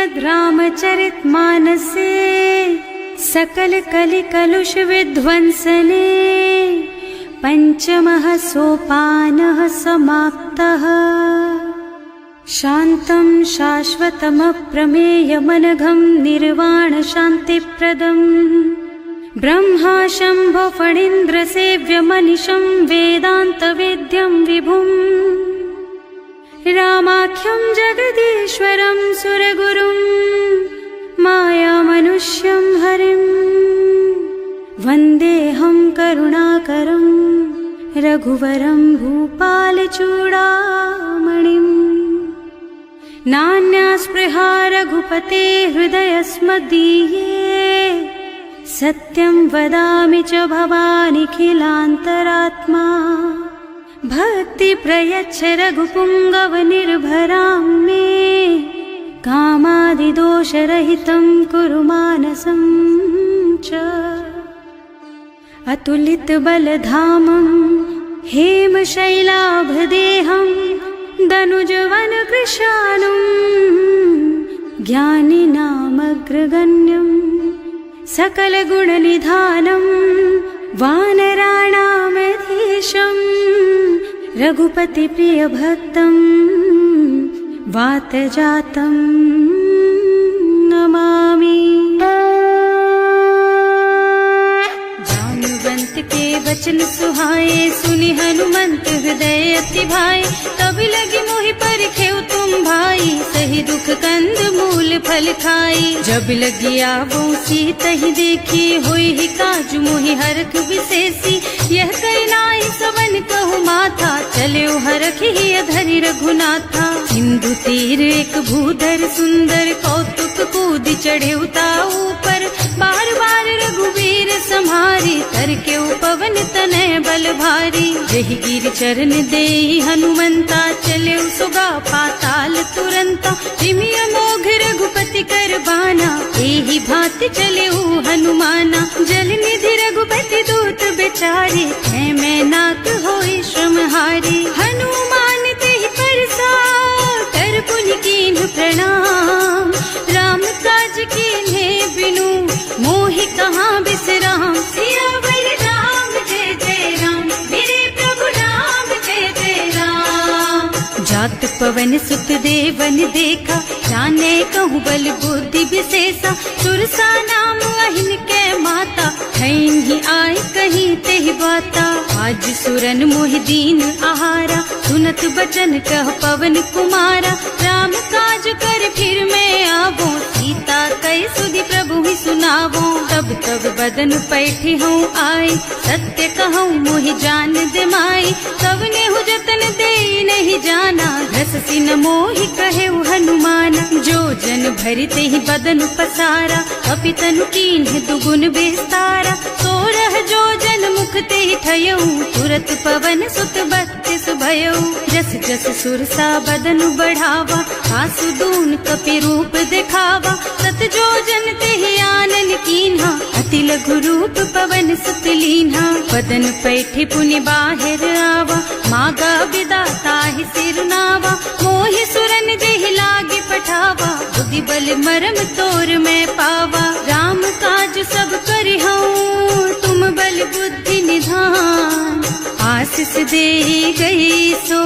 श्रीमद् रामचरित मानसे सकल कलि कलुष विध्वंसने पंचमः सोपानः समाप्तः। शान्तं शाश्वतमप्रमेयमनघं निर्वाण शान्तिप्रदम् ब्रह्मा शम्भो फणीन्द्रसेव्यमनिशं वेदान्तवेद्यं विभुम् रामाख्यं जगदीश्वरं सुरगुरुं मायामनुष्यं हरिम् वन्देऽहं करुणाकरं रघुवरं भूपालचूडामणिम्। नान्यास्पृहा रघुपते हृदयस्मदीये सत्यं वदामि च भवानिखिलान्तरात्मा। भक्ति प्रयच्छ रघुपुङ्गवनिर्भरां मे कामादिदोषरहितं कुरु मानसं च। अतुलितबलधामं हेमशैलाभदेहं दनुजवनकृशानुं ज्ञानिनामग्रगण्यं सकलगुणनिधानं वानराणामधीशं रघुपतिप्रियभक्तं वातजातं नमामि। जानुवंत के वचन सुहाए सुनि हनुमंत हृदय अति भाए। तब लगी मोहि परखेउ तुम भाई सही दुख कंद मूल फल खाई। जब लगी आवो सीतहि देखी होई ही काजु मोहि हरख विशेषी। यह कई नाई सवन कहु माथा चले हरखि ही अधरि रघुनाथा। सिंधु तीर एक भूधर सुंदर कौतुक कूदि चढ़े उताऊ पर। बार बार रघुवीर सम्हारी तर के पवन तनय बल भारी। जहि गिर चरण देहि हनुमंता चले सुगा पाताल तुरंता। जिमि अमोघ रघुपति कर बाना एहि भांति चले हनुमाना। जल निधि रघुपति दूत बेचारे है मैं नाक होई श्रमहारी। हनुमान तेहि परसा कर पुनि कीन्ह प्रणाम। राम काज कीन्हे बिनु मोहि कहाँ बिसराम। सियावर राम जय जय राम मेरे प्रभु राम जय जय राम। जात पवन सुत देवन देखा जाने कहूँ बल बुद्धि विशेषा। सुरसा नाम अहिन के माता खैन ही आय कहीं तेहि बाता। आज सुरन मोहि दीन आहारा सुनत बचन कह पवन कुमारा। राम काज कर फिर मैं आवो सीता कई सुधि प्रभु ही सुनावो। तब तब बदन पैठी हूँ आए सत्य कहूँ मोहि जान दे माई। तब नेहु जतन दे नहीं जाना घस सिन मोहि कहे हनुमान। जो जन भरिते ही बदन पसारा अपि तनु कीन्ह दुगुन बेस्तारा। सोरह जो जन मुख ते ठयऊ तुरत पवन सुत बत्तीस भयऊ। जस जस सुरसा बदन बढ़ावा आसु दून कपि रूप दिखावा। सत जो जन ते आनन कीन्हा अति लघु रूप पवन सुत लीन्हा। बदन पैठे पुनि बाहिर आवा मागा विदा ताहि सिरनावा। मोहि सुरन जेहि लागे पठावा बुद्धि बल मरम तोर मैं पावा। राम काज सब करिहूँ तुम बल बुद्धि निधान। आशीष दे गई सो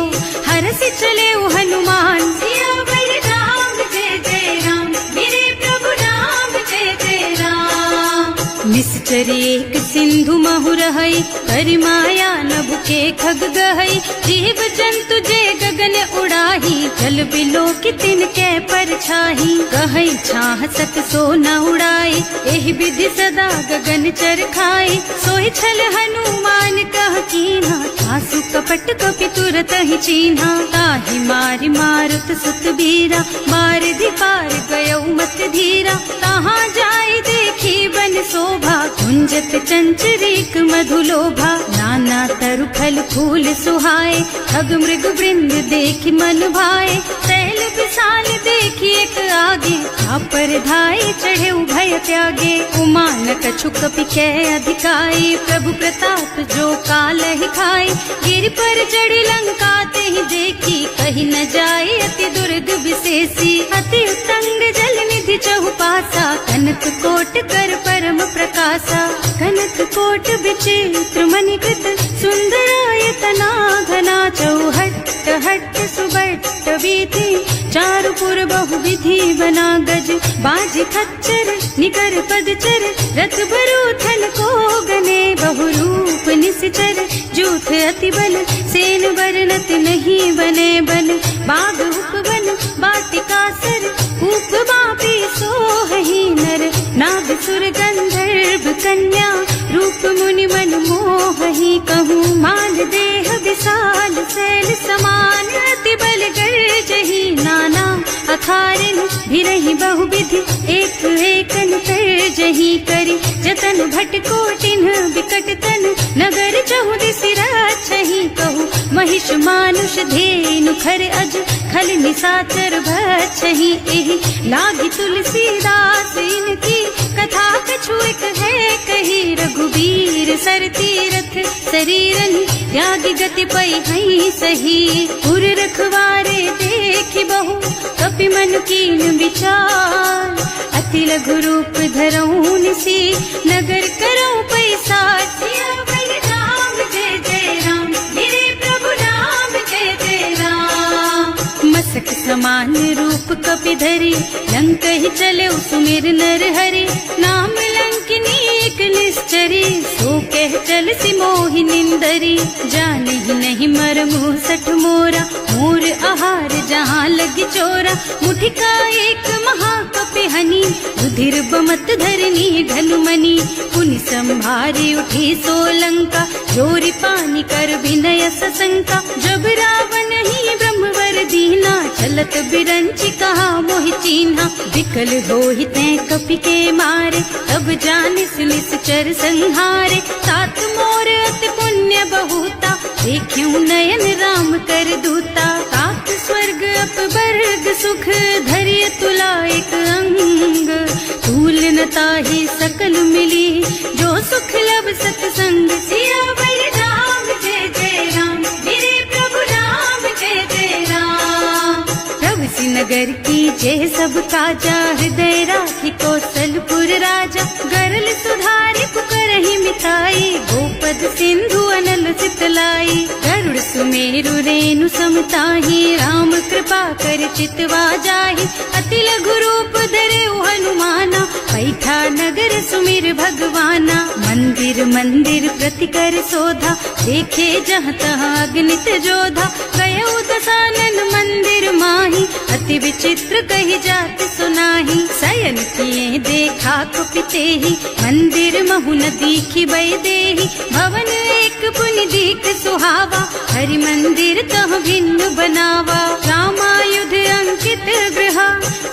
हरष चले हनुमान। सियावर राम जय जय राम मेरे प्रभु राम जय जय राम। निश्चर एक सिंधु महु रहई कर माया नभ के खग गहई। जीव जंतु जे गगन उड़ाही जल बिलो की तिनके परछाही। कहई छाह सक सो न उड़ाई एहि विधि सदा गगन चर खाई। सोहि छल हनुमान कह कीन्हा आसु कपट कपि तुरत ही चीन्हा। ताहि मारि मारुत सुत बीरा मार धी पार गयौ मत धीरा। तहाँ जाय देखी बन शोभा कुंजत चंचरीक मधुलोभा। नाना तरु फल फूल सुहाए खग मृग वृंद देखि मन भाए। शैल विशाल देखी एक आगे पर धाई चढ़े भय त्यागे। उमान कछु कपि कै अधिकाई प्रभु प्रताप जो काल ही खाई। गिर पर चढ़ी लंका ते ही देखी कहीं न जाए अति दुर्ग विशेषी। अति उत्तंग जल कनक कोट कर परम प्रकाशा। कनक कोट विचित्र मणिकृत सुंदरायतना घना। चौहट्ट हट्ट सुबट्ट वीथि चारुपुर बहुविधि बना। गज बाज खच्चर निकर पदचर रथ बरूथन को गने। बहुरूप निश्चर जूथ अति बल सेन वर्णत नहीं बने। बन बाग उपवन बाटिका सर कूप बापी सोहहि नर। नाग सुर गंधर्व कन्या रूप मुनि मन मोहहि। कहूँ माल देह विशाल शैल समान अति बल गर्जहि। नाना अखारिन भिरहि बहुविधि एक एकन तर्जहि। करि जतन भट कोटिन विकट तन नगर चहुदिस रक्षहि। कहूँ महिष मानुष धेनु खर अज खल निशाचर भक्षहि। एहि लागी तुलसीदास इनकी कथा कछु एक है कही। रघुबीर सर तीरथ शरीरन त्यागी गति पै हई सही। पुर रखवारे देखि बहु कपि मन कीन विचार। अति लघु रूप धरऊँ निसी नगर करऊँ पैसार। सियावर राम जय जय राम मेरे प्रभु राम जय जय राम। मसक समान रूप कपि धरि लंक ही चले सुमिर नर हरि। नाम लंकिनी एक निश्चरी सो कह चल सी मोहि निंदरी। जाने ही नहीं मर मुँह सठ मोरा मोर आहार जहाँ लगी चोरा। मुठिका एक महाकपि हनी रुधिर बमत धरनी ढलुमनी। पुनि संभारी उठी सोलंका जोरी पानी कर विनय सशंका। जब रावण ही ब्रह्मवर दीना चलत बिरंची कहा मोहि चीन्हा। विकल होहि तै कपि के मारे तब जानिस निश्चर संहारे। तात मोर अति पुण्य बहुता देखियो नयन राम कर दूता। तात स्वर्ग अपवर्ग सुख धरिय तुला एक अंग। तूल न ताहि सकल मिली जो सुख लब सतसंग। सियावर राम जय जय राम मेरे प्रभु राम जय जय राम। प्रभु सी नगर की जय सब काजा हृदय राखी कौशलपुर राजा। गरल सुधारि पुकारहि मिताई गोपद सिंधु अनल चितलाई। गरुड़ सुमेरु रेणु समताहि राम कृपा कर चितवा जाहि। अति लघु रूप धरे हनुमाना पैठा नगर सुमिर भगवाना। मंदिर मंदिर प्रति कर शोधा देखे जहाँ तहाँ अगणित जोधा। गयो दशानन मंदिर माही अति विचित्र कही जात सुनाही। शयन किए देखा कुपिते ही मंदिर महु न दीखी बय देहि। भवन एक पुनि दीख सुहावा हरि मंदिर तह भिन्न बनावा। रामायुध अंकित गृह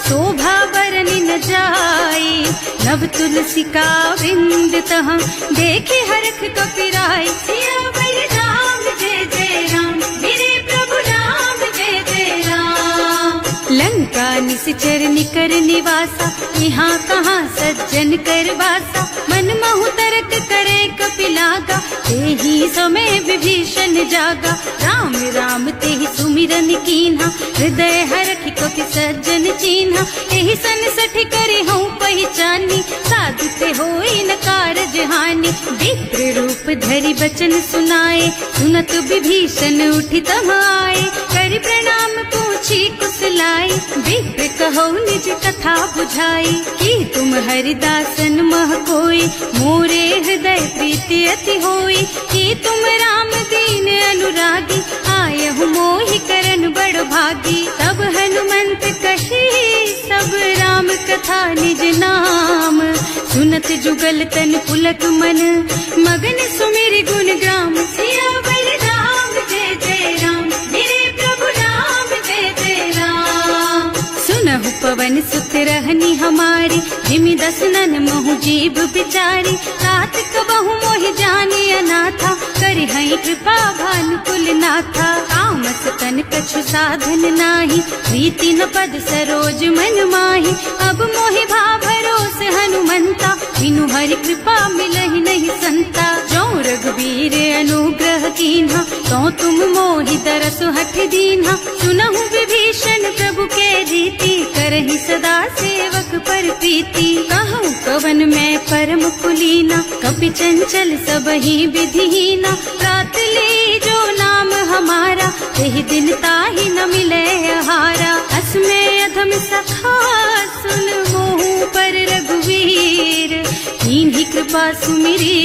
शोभा बरनि न जाई। नव तुलसी का वृंद तह देखे हरख कपिराई। सियावर राम जय जय राम मेरे प्रभु राम जय जय राम। लंका निश्चर निकर निवासा यहाँ कहाँ सज्जन कर वासा। मन महु तरक करे कपिलागा तेहि समय विभीषण जागा। राम राम तेहि सुमिरन कीन्हा हृदय हरखि कपि सज्जन चीन्हा। एहि सन सठ करे हूँ पहचानी साधु ते होई न कारज हानि। विप्र रूप धरि बचन सुनाए सुनत विभीषण उठि तम आए। करि प्रणाम पूछी कुशलाई विप्र कहो निज कथा बुझाई। कि तुम हरिदासन मह कोई मोरे हृदय प्रीति अति होई। कि तुम राम दीन अनुरागी आयहु मोहि करन बड़ भागी। तब हनुमंत कही सब राम कथा निज नाम। सुनत जुगल तन पुलक मन मगन सुमिर गुण ग्राम। सियावर राम जय जय राम मेरे प्रभु राम जय जय राम। सुनहु पवन सुत रहनी हमारी जिमि दसनन महु जीव बिचारी। तात कबहु मोहि जानी अनाथा करि हई कृपा भानुकुल नाथा। तामस तन कछु साधन नाही प्रीति न पद सरोज मन माही। अब मोहि भा भरोस हनुमंता बिनु हरि कृपा मिलहि नहीं संता। जो रघुबीर अनुग्रह कीन्हा तो तुम मोहि दरसु हठ दीन्हा। सुनहु विभीषण प्रभु के रीति करहि सदा सेवक पर प्रीति। भवन में परम कुलीना, कपि चंचल सब ही विधिहीना। रात ले जो नाम हमारा, यही दिन ताहि न मिले हारा। असमय अधम सखा सुन मोहु पर रघुवीर, कीन्ही कृपा सुमिरी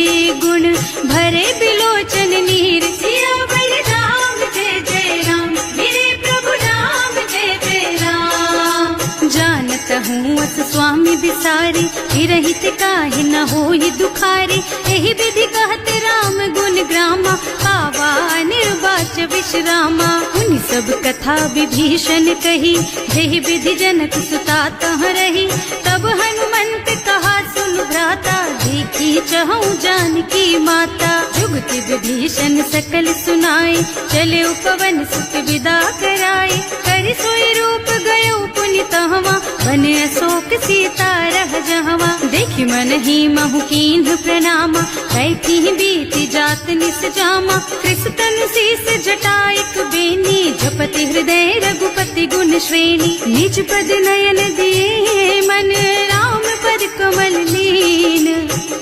गुण भरे बिलोचन नीर। सियावर राम जय जय राम, मेरे प्रभु राम जय जय राम। जानत हूँ अस स्वामी बिसारी, हिरहित काहे न होई दुखारी। एहि विधि कहत राम गुण ग्रामा, पावा निर्वाच विश्रामा। उन सब कथा विभीषण कही, जेहि विधि जनक सुता तह रही। तब हनुमंत कहा सुन भ्राता, देखी चहु जानकी माता। जुगति विभीषण सकल सुनाई, चले उपवन सुत विदा कराई। कर सोई रूप गयो पुनि तहवा, बने अशोक सीता रह जहवा। देखि मन ही महु कीन्ह प्रणामा, कैथी बीति जात निस जामा। कृष्ण शीस जटाइक बेनी, जपति हृदय रघुपति गुण श्रेणी। निज पद नयन दिए मन, राम पद कमल लीन।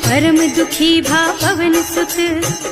परम दुखी भा पवन सुत,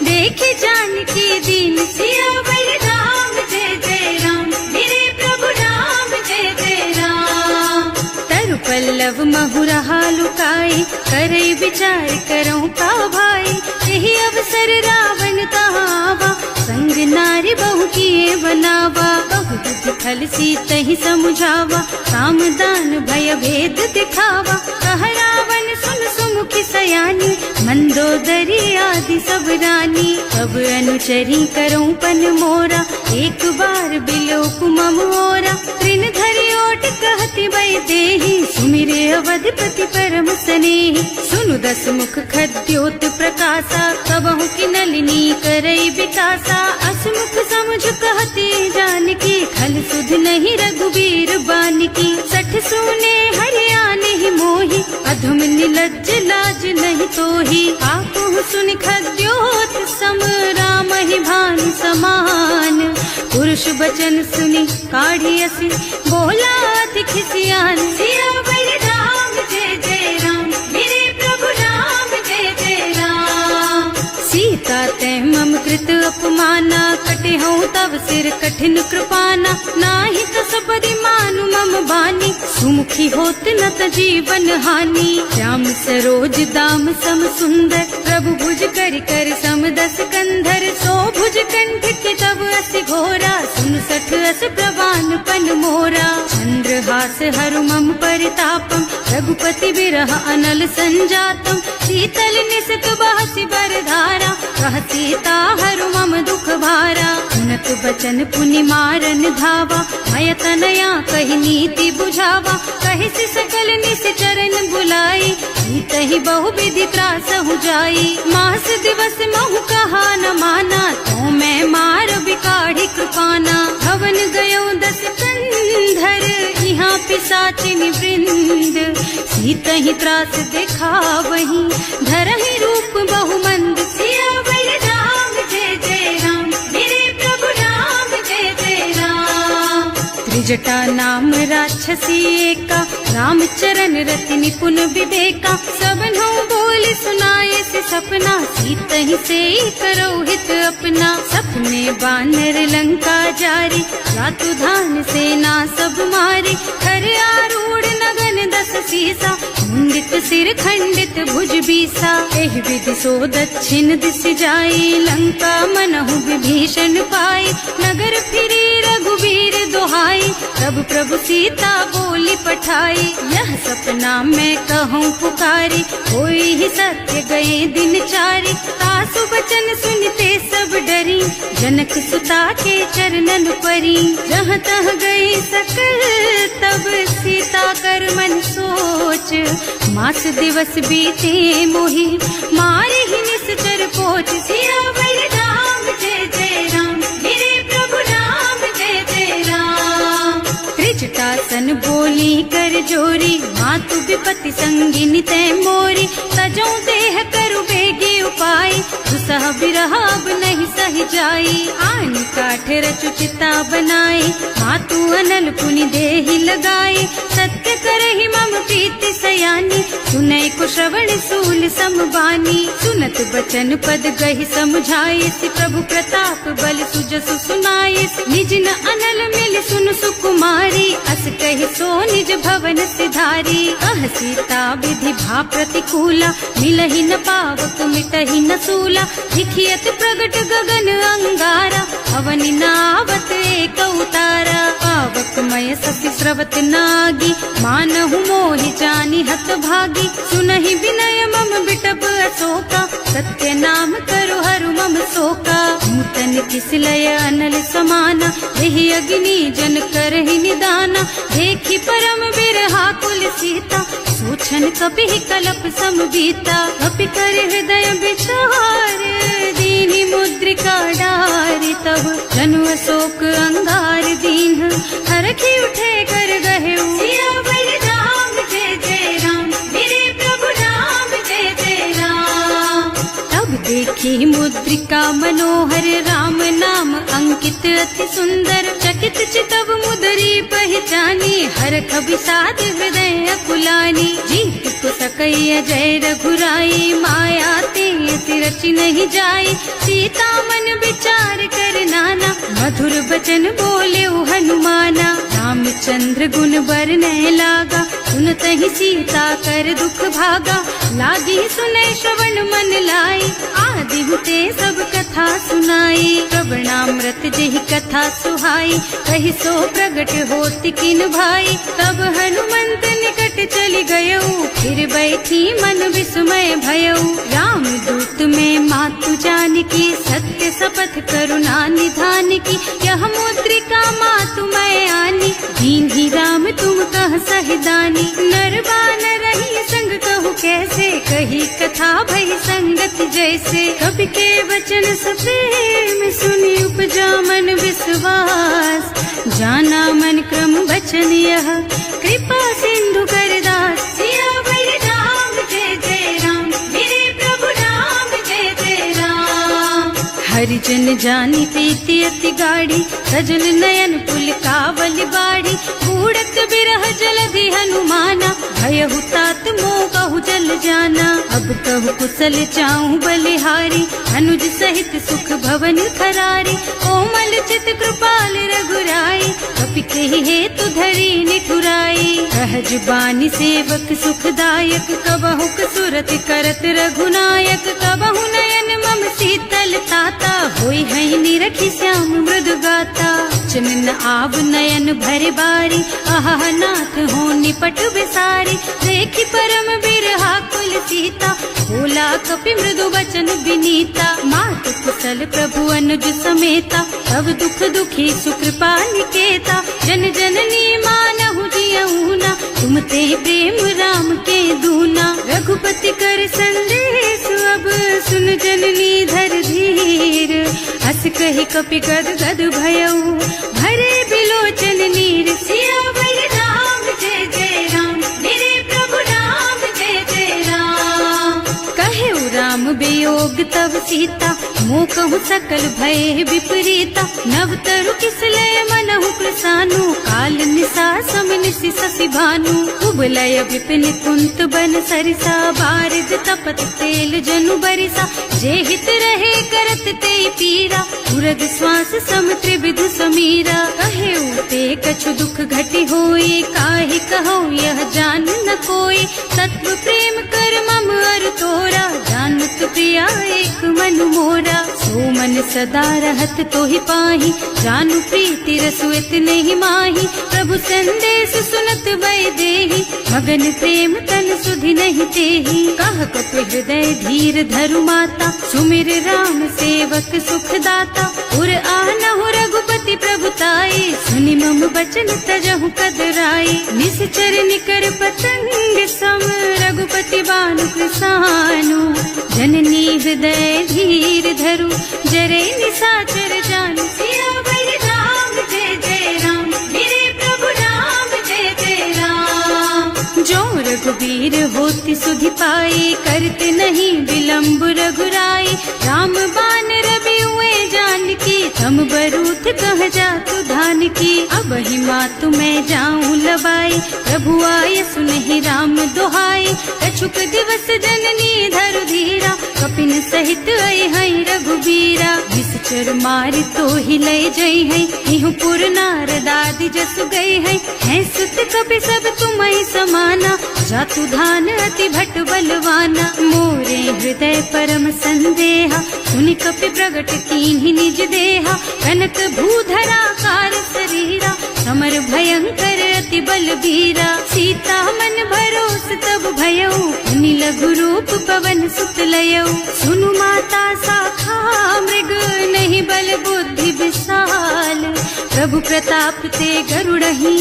देखे जानकी दीन। सियावर राम जय जय राम, मेरे प्रभु राम जय जय राम। तरु पल्लव महुरहा लुकाई, करई विचार करऊं का भाई। यही अवसर रावण तहावा, संग नारी बहु किए बनावा। बहु बुद्धि फल सीतहि समुझावा, काम दान भय भेद दिखावा। कह रावण सुन सुमुखी सयानी, मंदोदरी आदि सब रानी। अब अनुचरी करऊं पन मोरा, एक बार बिलोक मम ओरा। तृण धरि ओट कहति भय देहि, सुमिरे अवधपति परम स्नेहि। सुनु दस मुख खद्योत प्रकाशा, कबहु की नलिनी करई विकासा। असमुख समुझ कहती जानकी, खल सुध नहीं रघुबीर बानकी। सठ सूने हरियाणे ही मोही, अधम निलज्ज लाज नहीं तोही। आकुह सुनि खद्योत सम, राम ही भानु समान। पुरुष बचन सुनि काढ़ी असी, बोला अति खिसियान। सियावर राम जय जय राम, मेरे प्रभु राम जय जय राम। सीता ते मम कृत अपमाना, कटे हूँ तब सिर कठिन कृपाना। नाही तो सबरि मानु मम बानी, सुमुखी होत न त जीवन हानि। श्याम सरोज दाम सम सुंदर, प्रभु भुज कर कर सम दस कंधर। सो भुज कंठ के तब अस घोरा, सुन सठ अस प्रवान पन मोरा। चंद्रहास हरु मम परितापम, रघुपति बिरह अनल संजातम। शीतल निसत बहसि बरधारा, कह सीता हरु मम दुख भारा। उनत बचन पुनि मारन धावा, मय तनया कहि नीति बुझावा। कहि से सकल निस चरण बुलाई, सीतहि बहु विधि त्रासहु जाई। मास दिवस महु कहा न माना, तो मैं मार बिकाढ़ी कृपाना। भवन गयो दस कंधर, यहाँ पिशाचिनी वृंद। सीतहि त्रास दिखावहि, धरहि रूप बहुमंद। सियावर राम जय जय राम, मेरे प्रभु राम जय जय राम। त्रिजटा नाम राक्षसी एका, राम चरण रति निपुण विवेका। सबनों बोल सुनाए से सपना, सीतहि से करो हित अपना। सपने बानर लंका जारी, रातु धान सेना सब मारी। खर आरूढ़ नगन दस सीसा, मुंडित सिर खंडित भुज बीसा। एहि विधि सो दक्षिण दिश जाई, लंका मनहु विभीषण पाई। नगर फिरी रघुबीर दुहाई, तब प्रभु सीता बोली पठाई। यह सपना मैं कहूँ पुकारी, कोई ही सत्य गए दिन चारी। तासु बचन सुनते सब डरी, जनक सुता के चरणन परी। जहाँ तह गई सकल तब सीता कर मन सोच। मास दिवस बीते मोहि, मारे ही निश्चर पोच। सियावर राम जय जय राम, मेरे प्रभु राम जय जय राम। त्रिजटासन बोली कर जोरी, मातु विपत्ति संगिनी तै मोरी। तजो देह करु बेगी उपाय, दुसह बिरह अब नहीं सही जाई। आन काठ रचु चिता बनाई, मातु अनल पुनि देहि लगाई। सत्य करहि मम प्रीति सयानी, सुनै को श्रवण सूल समबानी। सुनत बचन पद गहि समझाई, प्रभु प्रताप बल सुजसु सुनाई। निज न अनल मिल सुन सुकुमारी, अस कहि सो निज भवन सिधारी। कह सीता विधि भा प्रतिकूला, मिलहि न पावक मिटहि न सूला। दिखियत प्रगट गगन अंगारा, अवनि नावत एक उतारा। पावक मय ससि स्रवत नागी, मानहु मोहि जानि हत भागी। सुनहि विनय मम बिटप अशोका, सत्य नाम करु हरु मम शोका। नूतन किसलय अनल समाना, देहि अग्नि जन करहि निदाना। देखि परम बिरहा कुल सीता, सोचन कपि कलप सम बीता। कपि कर हृदय विचार, दीनि मुद्रिका डारि। तब जनु अशोक अंगार दीन, हरखि उठे कर गहेउ। सियावर राम जय जय राम, मेरे प्रभु राम जय जय राम। तब देखी मुद्रिका मनोहर, राम नाम अंकित अति सुंदर। चकित चितव मुदरी पहचानी, हरख विषाद हृदय अकुलानी। जीत को सकैय जय रघुराई, माया ते रचि नहीं जाई। सीता मन विचार कर नाना, मधुर बचन बोले हनुमाना। रामचंद्र गुण बरनय लागा, सुनतहि सीता कर दुख भागा। लागी सुनै श्रवण मन लाई, आदि हुते सब कथा सुनाई। श्रवणामृत जेहि कथा सुहाई, कहि सो प्रगट होति किन भाई। तब हनुमंत निकट चली गयऊ, फिर बैठी मन विस्मय भयऊ। राम दूत में मातु जानकी, सत्य शपथ करुणा निधान की। यह मुद्रिका मातु मैं आनी, दीन ही राम तुम कह सहिदानी। नरवान रही संग कहु कैसे, कही कथा भई संगत जैसे। कवि के वचन सप्रेम सुनि उपजा मन विश्वास। जाना मन क्रम वचन यह, कृपा सिंधु कर दास। सियावर राम जय जय राम, मेरे प्रभु राम जय जय राम। हरिजन जानी प्रीति अति गाढ़ी, सजल नयन पुलकावल बाढ़ी। बूढ़त बिरह जलधि हनुमाना, भयहु तात मोह कहु जल जाना। अब कहु कुशल चाहूं बलिहारी, अनुज सहित सुख भवन खरारी। कोमल चित कृपाल रघुराई, कपि केहि हेतु धरी निठुराई। सहज बानी सेवक सुखदायक, कबहु सुरत करत रघुनायक। कबहु नयन मम शीतल ताता, होई है निरखि श्याम मृदु गाता। चनन आव नयन भरे बारी, आहा नाथ हो निपट बिसारी। देखि परम बिरहा कुल सीता, बोला कपि मृदु वचन विनीता। मात कुशल प्रभु अनुज समेता, तब दुख दुखी सुकृपा निकेता। जन जननी मानहु जियऊना, तुम ते प्रेम राम के दूना। रघुपति कर संदेश अब, सुन जननी धर धीर। हस कहि कपि गद गद भयऊ, भरे बिलोचन नीर। सियावर राम जय जय राम, मेरे प्रभु राम जय जय राम। कहेउ राम वियोग तब सीता, मोह कहु सकल भय विपरीता। नव तरु किसलय मनहु प्रसानु, काल निशा सम निशि शशि भानु। उबलय विपिन कुंत बन सरिसा, बारिद तपत तेल जनु बरिसा। जे हित रहे करत ते पीरा, उरग श्वास सम त्रिविध समीरा। कहेउ ते कछु दुख घटि होई, काहि कहो यह जान न कोई। तत्व प्रेम कर मम अर तोरा, जानत प्रिया एक मन मोरा। सो मन सदा रहत तोहि पाहि, जानु प्रीति रसु इतने ही माही। प्रभु संदेश सुनत भय देहि, मगन प्रेम तन सुधि नहीं तेहि। कह कपि हृदय धीर धरु माता, सुमिर राम सेवक सुख दाता। उर आनहु रघुपति प्रभुताई, सुनि मम बचन तजहु कदराई। निश्चर निकर पतंग सम, रघुपति बानु कृसानु। जननी हृदय धीर धरु, जरे निशाचर जानु। सियावर राम जय जय राम, मेरे प्रभु राम रघुवीर होति सुधि पाए, करते नहीं विलम्ब रघुराई। राम बान रवि हुए जानकी, तम बरूथ कह जातु धान की। अब ही मातु मैं जाऊं लबाई, प्रभु आय सुनहि राम दुहाई। कछुक दिवस जननी धरु धीरा, कपिन सहित आई है रघुबीरा। निश्चर मारि तो ही लय जई है, इहु पुर नारद आदि जसु गए है सुत कपि सब तुम्हि समाना। जातु धान अति भट बलवाना, मोरे हृदय परम संदेहा। सुनि कपि प्रगट कीन्हि निज देहा, कनक भूधरा कार शरीरा। समर भयंकर अति बलबीरा, सीता मन भरोस तब भयउ। मुनि लघु रूप पवन सुत लयउ, सुनु माता साखा मृग। नहीं बल बुद्धि विशाल, प्रभु प्रताप ते गरुड़हि।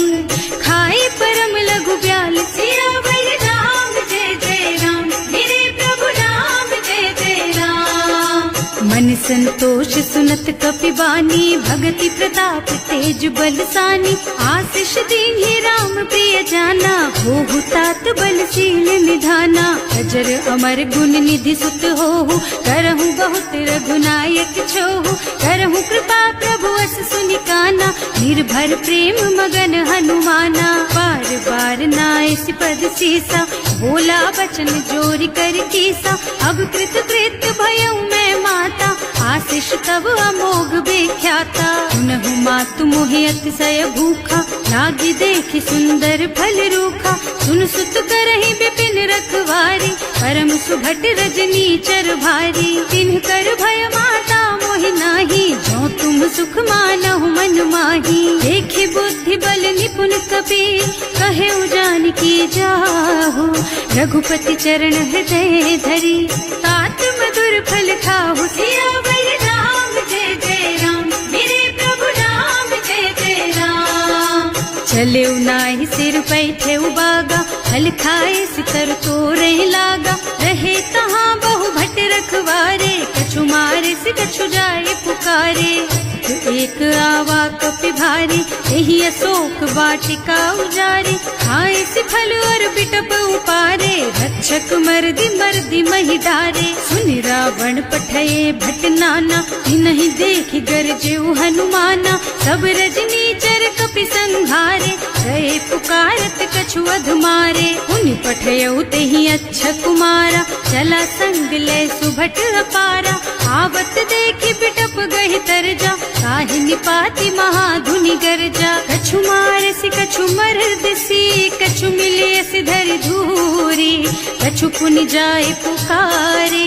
खाई परम लघु ब्याल, सियावर राम जय जय राम। मेरे प्रभु राम जय जय राम। मन संतोष सुनत कपि बानी, भगति प्रताप तेज बलसानी। आशीष दीन्हि राम प्रिय जाना, होहु तात बलशील निधाना। अजर अमर गुण निधि सुत होहु, करहु बहुत रघुनायक छोहु। करहु कृपा प्रभु अस सुनि काना, निर्भर प्रेम मगन हनुमाना। बार बार नाइस पद सीसा, बोला बचन जोरि कर कीसा। अब कृत कृत भयउ मैं माता, आशीष तब अमोघ बेख्याता। सुनहु मातु मोहि अतिशय भूखा, लागी देखि सुंदर फल रूखा। सुन सुत करहि विपिन रखवारी, परम सुभट रजनी चर भारी। तिन्ह कर भय माता मोहि नाही, जो तुम सुख मानहु मन माही। देखि बुद्धि बल निपुण कपि, कहे जानकी जाहु। रघुपति चरण हृदय धरी, तात मधुर फल खाहु। सियावर राम जय जय राम, मेरे प्रभु राम जय जय राम। चले नाहि सिर पैठे बागा, फल खाए सितर तोरे लागा। रहे तहाँ बहु भट रखवारे, कछु मारे से कछु जाए पुकारे। एक आवा कपि भारी, यही अशोक वाटिका उजारी। खाए से फल और बिटप उपारे, रक्षक मर्दी मर्दी महिदारे। सुनि रावण पठये भट नाना, नहीं देखि गरजेउ हनुमाना। सब रजनी चर कपि संघारे, गए पुकारत कछु अधमारे। उनि पठयउ तेहि अच्छा कुमारा, चला संग ले सुभट अपारा। आवत देखि बिटप गहि तरजा, काहि निपाति महाधुनि गरजा। कछु मारे से कछु मरदसी, कछु मिले से धरि धूरी। कछु पुनि जाए पुकारे,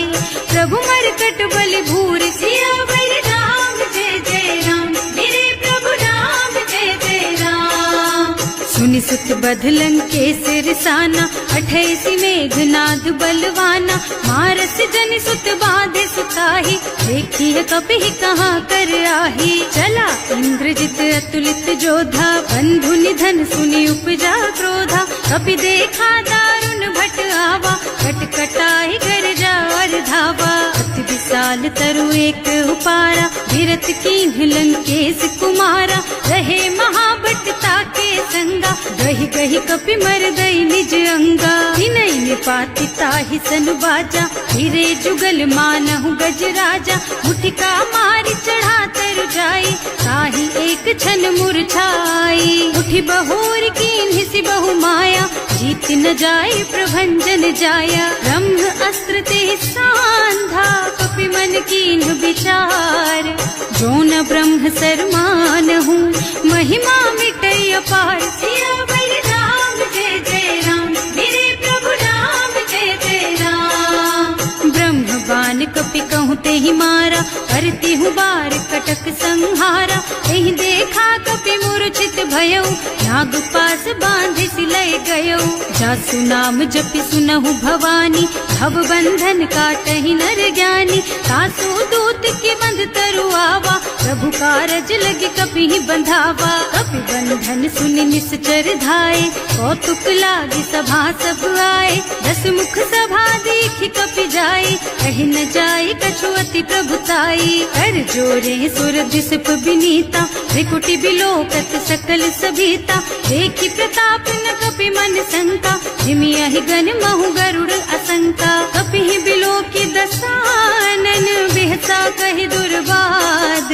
प्रभु मरकट बलि भूरि। सियावर राम जय जय राम, मेरे प्रभु राम जय जय राम। सुनि सुत बध लंकेश रिसाना, 28 मेघनाद बलवाना। मारस जनि सुत बाधे सुताही, देखिए कपि कहाँ कर आही। चला इंद्रजित अतुलित जोधा, बंधु निधन सुनि उपजा क्रोधा। कपि देखा दारुण भट आवा, कटकटाई गरजा और धावा। अति विशाल तरु एक उपारा, विरत कीन्ह लंकेश कुमारा। रहे महाभट ताके संगा, गहि गहि कपि मरदई निज अंगा। विनय निपाति ताहि सन बाजा, फिरे जुगल मानहु गज राजा। मुठिका मारि चढ़ा तरु जाई, ताहि एक छन मूर्छाई। उठि बहोर कीन्हि सि बहु माया, जीत न जाय प्रभंजन जाया। ब्रह्म अस्त्र ते सांधा, कपि मन कीन्ह विचार। जो न ब्रह्म सरमानहु, महिमा मिटै अपार। सियावर राम जय जय राम, मेरे प्रभु राम जय जय राम। ब्रह्म बान कपि कहूँ तेहि मारा, करती हूँ बार कटक संहारा। तेहि देखा कपि मूर्छित भयउ, नाग पास बांधि सिलय गयउ। जासु नाम जपि सुनहु भवानी, भव बंधन काटहि नर ज्ञानी। तासु दूत की बंध तरु आवा, प्रभु कारज लगे कपि बंधावा। कपि बंधन सुनि निश्चर धाये, कौतुक लागी सभा सब आए। 10 मुख सभा देखि कपि जाए, कहि न जाए कछु अति प्रभुताई। कर जोरे सुर दिसप विनीता, त्रिकुटी बिलोकत सकल सभीता। देखि प्रताप न कपि कपि मन शंका, जिमि यहि गन महु गरुड़ असंका। कपिहि बिलो की दसानन, बिहसा कहि दुर्बाद।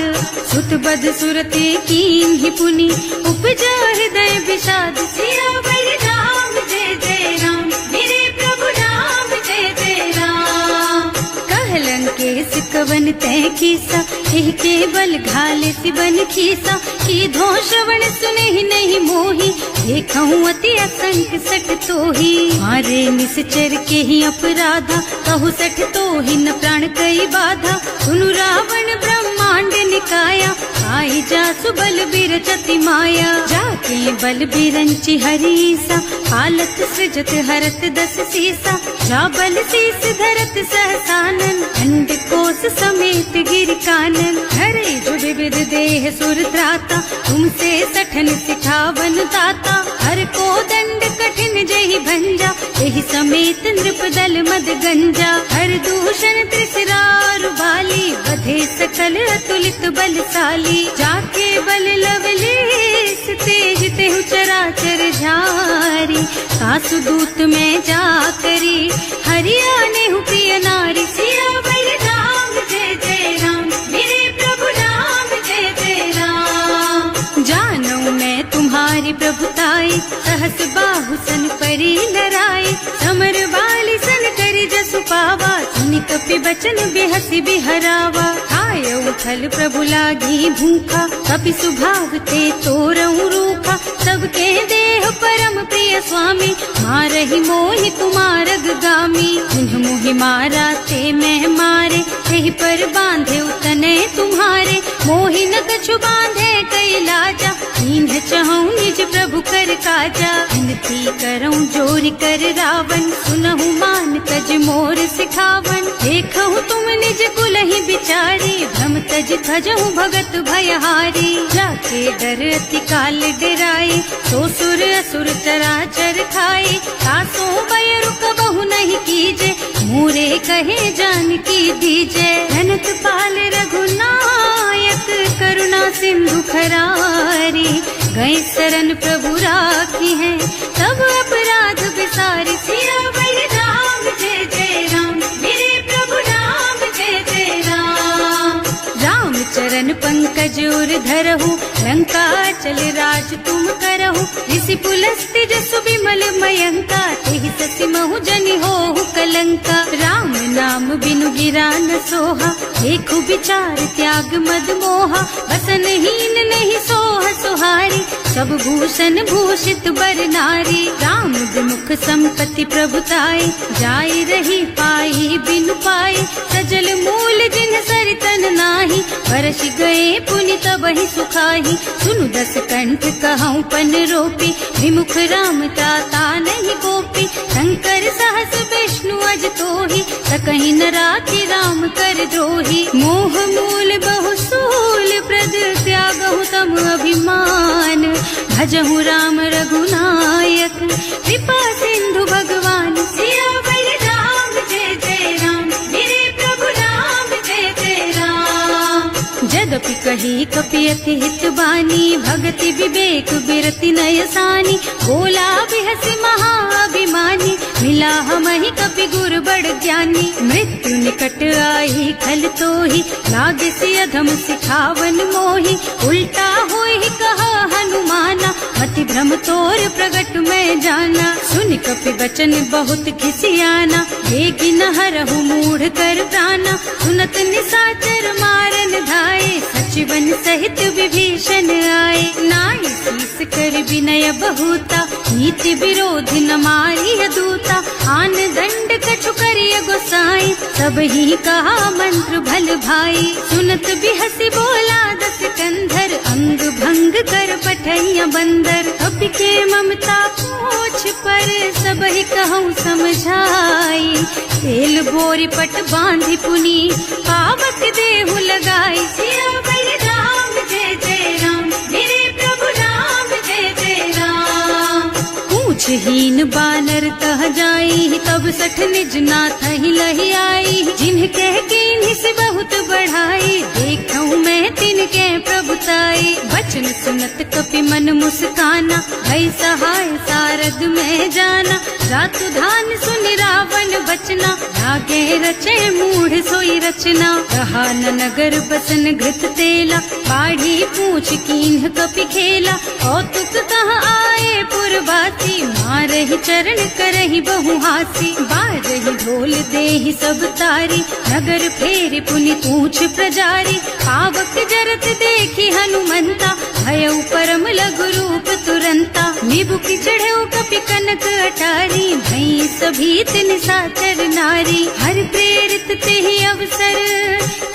सुत बद सुरते कीन्हि पुनि, उपजा हृदय विषाद। सियावर राम जय जय राम, मेरे प्रभु राम जय जय राम। कहलन केस कवन तै कीसा, एहि के बल घाले सिबन खीसा। की धो श्रवण सुने ही नहीं मोही, देखऊं अति असंख सठ तोही। मारे निश्चर के ही अपराधा, कहु सठ तोही न प्राण कई बाधा। सुनु रावण ब्रह्मांड निकाया, आई जासु बल बिरचति माया। जाके बल बिरंचि हरीसा, हालत सृजत हरत दस सीसा। जा बल शीस धरत सहसानन, अंड कोस समेत गिर कानन। हरे जो विविध देह सुर त्राता, तुमसे सठन सिखावन दाता। हर को दंड कठिन जहि भंजा, एहि समेत नृप दल मद गंजा। हर दूषण त्रिसरारु बाली, बधे सकल अतुलित बलशाली। जाके बल लवलेस, तेज तेहु चराचर झारी। सासु दूत में जा करी, हरियाणे हु प्रिय नारी। सियावर राम जय जय राम, मेरे प्रभु राम जय जय राम। जानू मैं तुम्हारी प्रभुताई, सहस बाहु सन परी लराई। समर वाली सन करी जसु पावा, सुनि कपि बचन बेहसी बिहरावा। आयऊ थल प्रभु लागी भूखा, कपि सुभाव ते तोरऊ रूखा। सबके देह परम प्रिय स्वामी, मारहि मोहि कुमारग गामी। उन्ह मोहि मारा ते मैं मारे, तेहि पर बांधे उतने तुम्हारे। मोहि न कछु बांधे कई लाजा, कीन्ह चहऊं निज प्रभु कर काजा। विनती करऊं जोरि कर रावण, सुनहु मान तज मोर सिखावन। देखहु तुम निज कुलहि बिचारी, भ्रम तज खजहु भगत भयहारी। जाके डर अति काल डराई, सो सुर असुर चराचर खाए। तासो भय रुक बहु नहीं कीजे, मोरे कहे जानकी दीजे। धनत पाल रघुनायक, करुणा सिंधु खरारी। गए शरण प्रभु राखी है, सब अपराध विसारी। सियावर राम जय जय राम, मेरे प्रभु राम जय जय राम। राम चरण पंकज उर धरहु, लंका चल राज तुम करहु। ऋषि पुलस्त्य जसु विमल मयंका, तेहि ससि महु जनि होहु कलंका। राम नाम बिनु गिरा न सोहा, देखु विचार त्याग मद मोहा। बसनहीन नहीं सोह सुहारी, सब भूषण भूषित बर नारी। राम विमुख संपत्ति प्रभुताई, जाई रही पाई बिनु पाई। सजल मूल जिन सरितन नाही, बरस गए पुनि तबहि सुखाही। सुनु दस कंठ कहऊं पन रोपी, विमुख राम ताता नहीं कोपी। शंकर सहस विष्णु अज तोही, सकहि न राखी राम कर द्रोही। मोह मूल बहु सूल प्रद, त्यागहु तम अभिमान। भजहु राम रघुनायक, कृपा सिंधु भगवान। सियावर राम जय जय राम, मेरे प्रभु राम जय जय राम। जदपि कही कपि अति हित बानी, भगति विवेक बिरति नय सानी। बोला बिहस महाअभिमानी, मिला हमहि कपि गुर बड़ ज्ञानी। मृत्यु निकट आई खल तोही, लागे सि अधम सिखावन मोही। उल्टा होई कहा हनुमाना, मति भ्रम तोर प्रगट में जाना। सुन कपि बचन बहुत खिसियाना, देगी न हरहु मूढ़ कर प्राणा। सुनत निशाचर मारन धाये, सचिवन सहित विभीषण आए। नाई शीस कर विनय बहुता, नीति विरोध न मारिय दूता। आन दंड कछु करिय गोसाई, सब ही कहा मंत्र भल भाई। सुनत बिहसी बोला दस कंधर, अंग भंग कर पठैया बंदर। कपि के ममता पूछ पर, सब ही कहूँ समझाई। तेल बोरी पट बांधि पुनी, पावक देहु लगाई। सियावर राम जय जय राम, मेरे प्रभु राम जय जय राम। पूछ कुछ हीन बानर तह जाई, तब सठ निज नाथ ही लही आई। जिन्ह कह के इन्हीं से बहुत बढ़ाई, देखूं मैं तिनके प्रभुताई। बचन सुनत कपि मन मुस्काना, भई सहाय सारद में जाना। जातु धान सुन रावण बचना, लागे रचे मूढ़ सोई रचना। कहा न नगर बसन घृत तेला, बाढ़ी पूछ कीन्ह कपि खेला। कौतुक कह आए पुरवासी, मारहि चरण करहि बहु हासी। बाजहि ढोल देहि सब तारी, नगर फेर पुनि पूछ प्रजारी। पावक जरत देखी हनुमंता, भयउ परम लघु रूप तुरंता। निबुकि चढ़ऊ कपि कनक अटारी, भई सभीत निशाचर नारी। हर प्रेरित तेहि अवसर,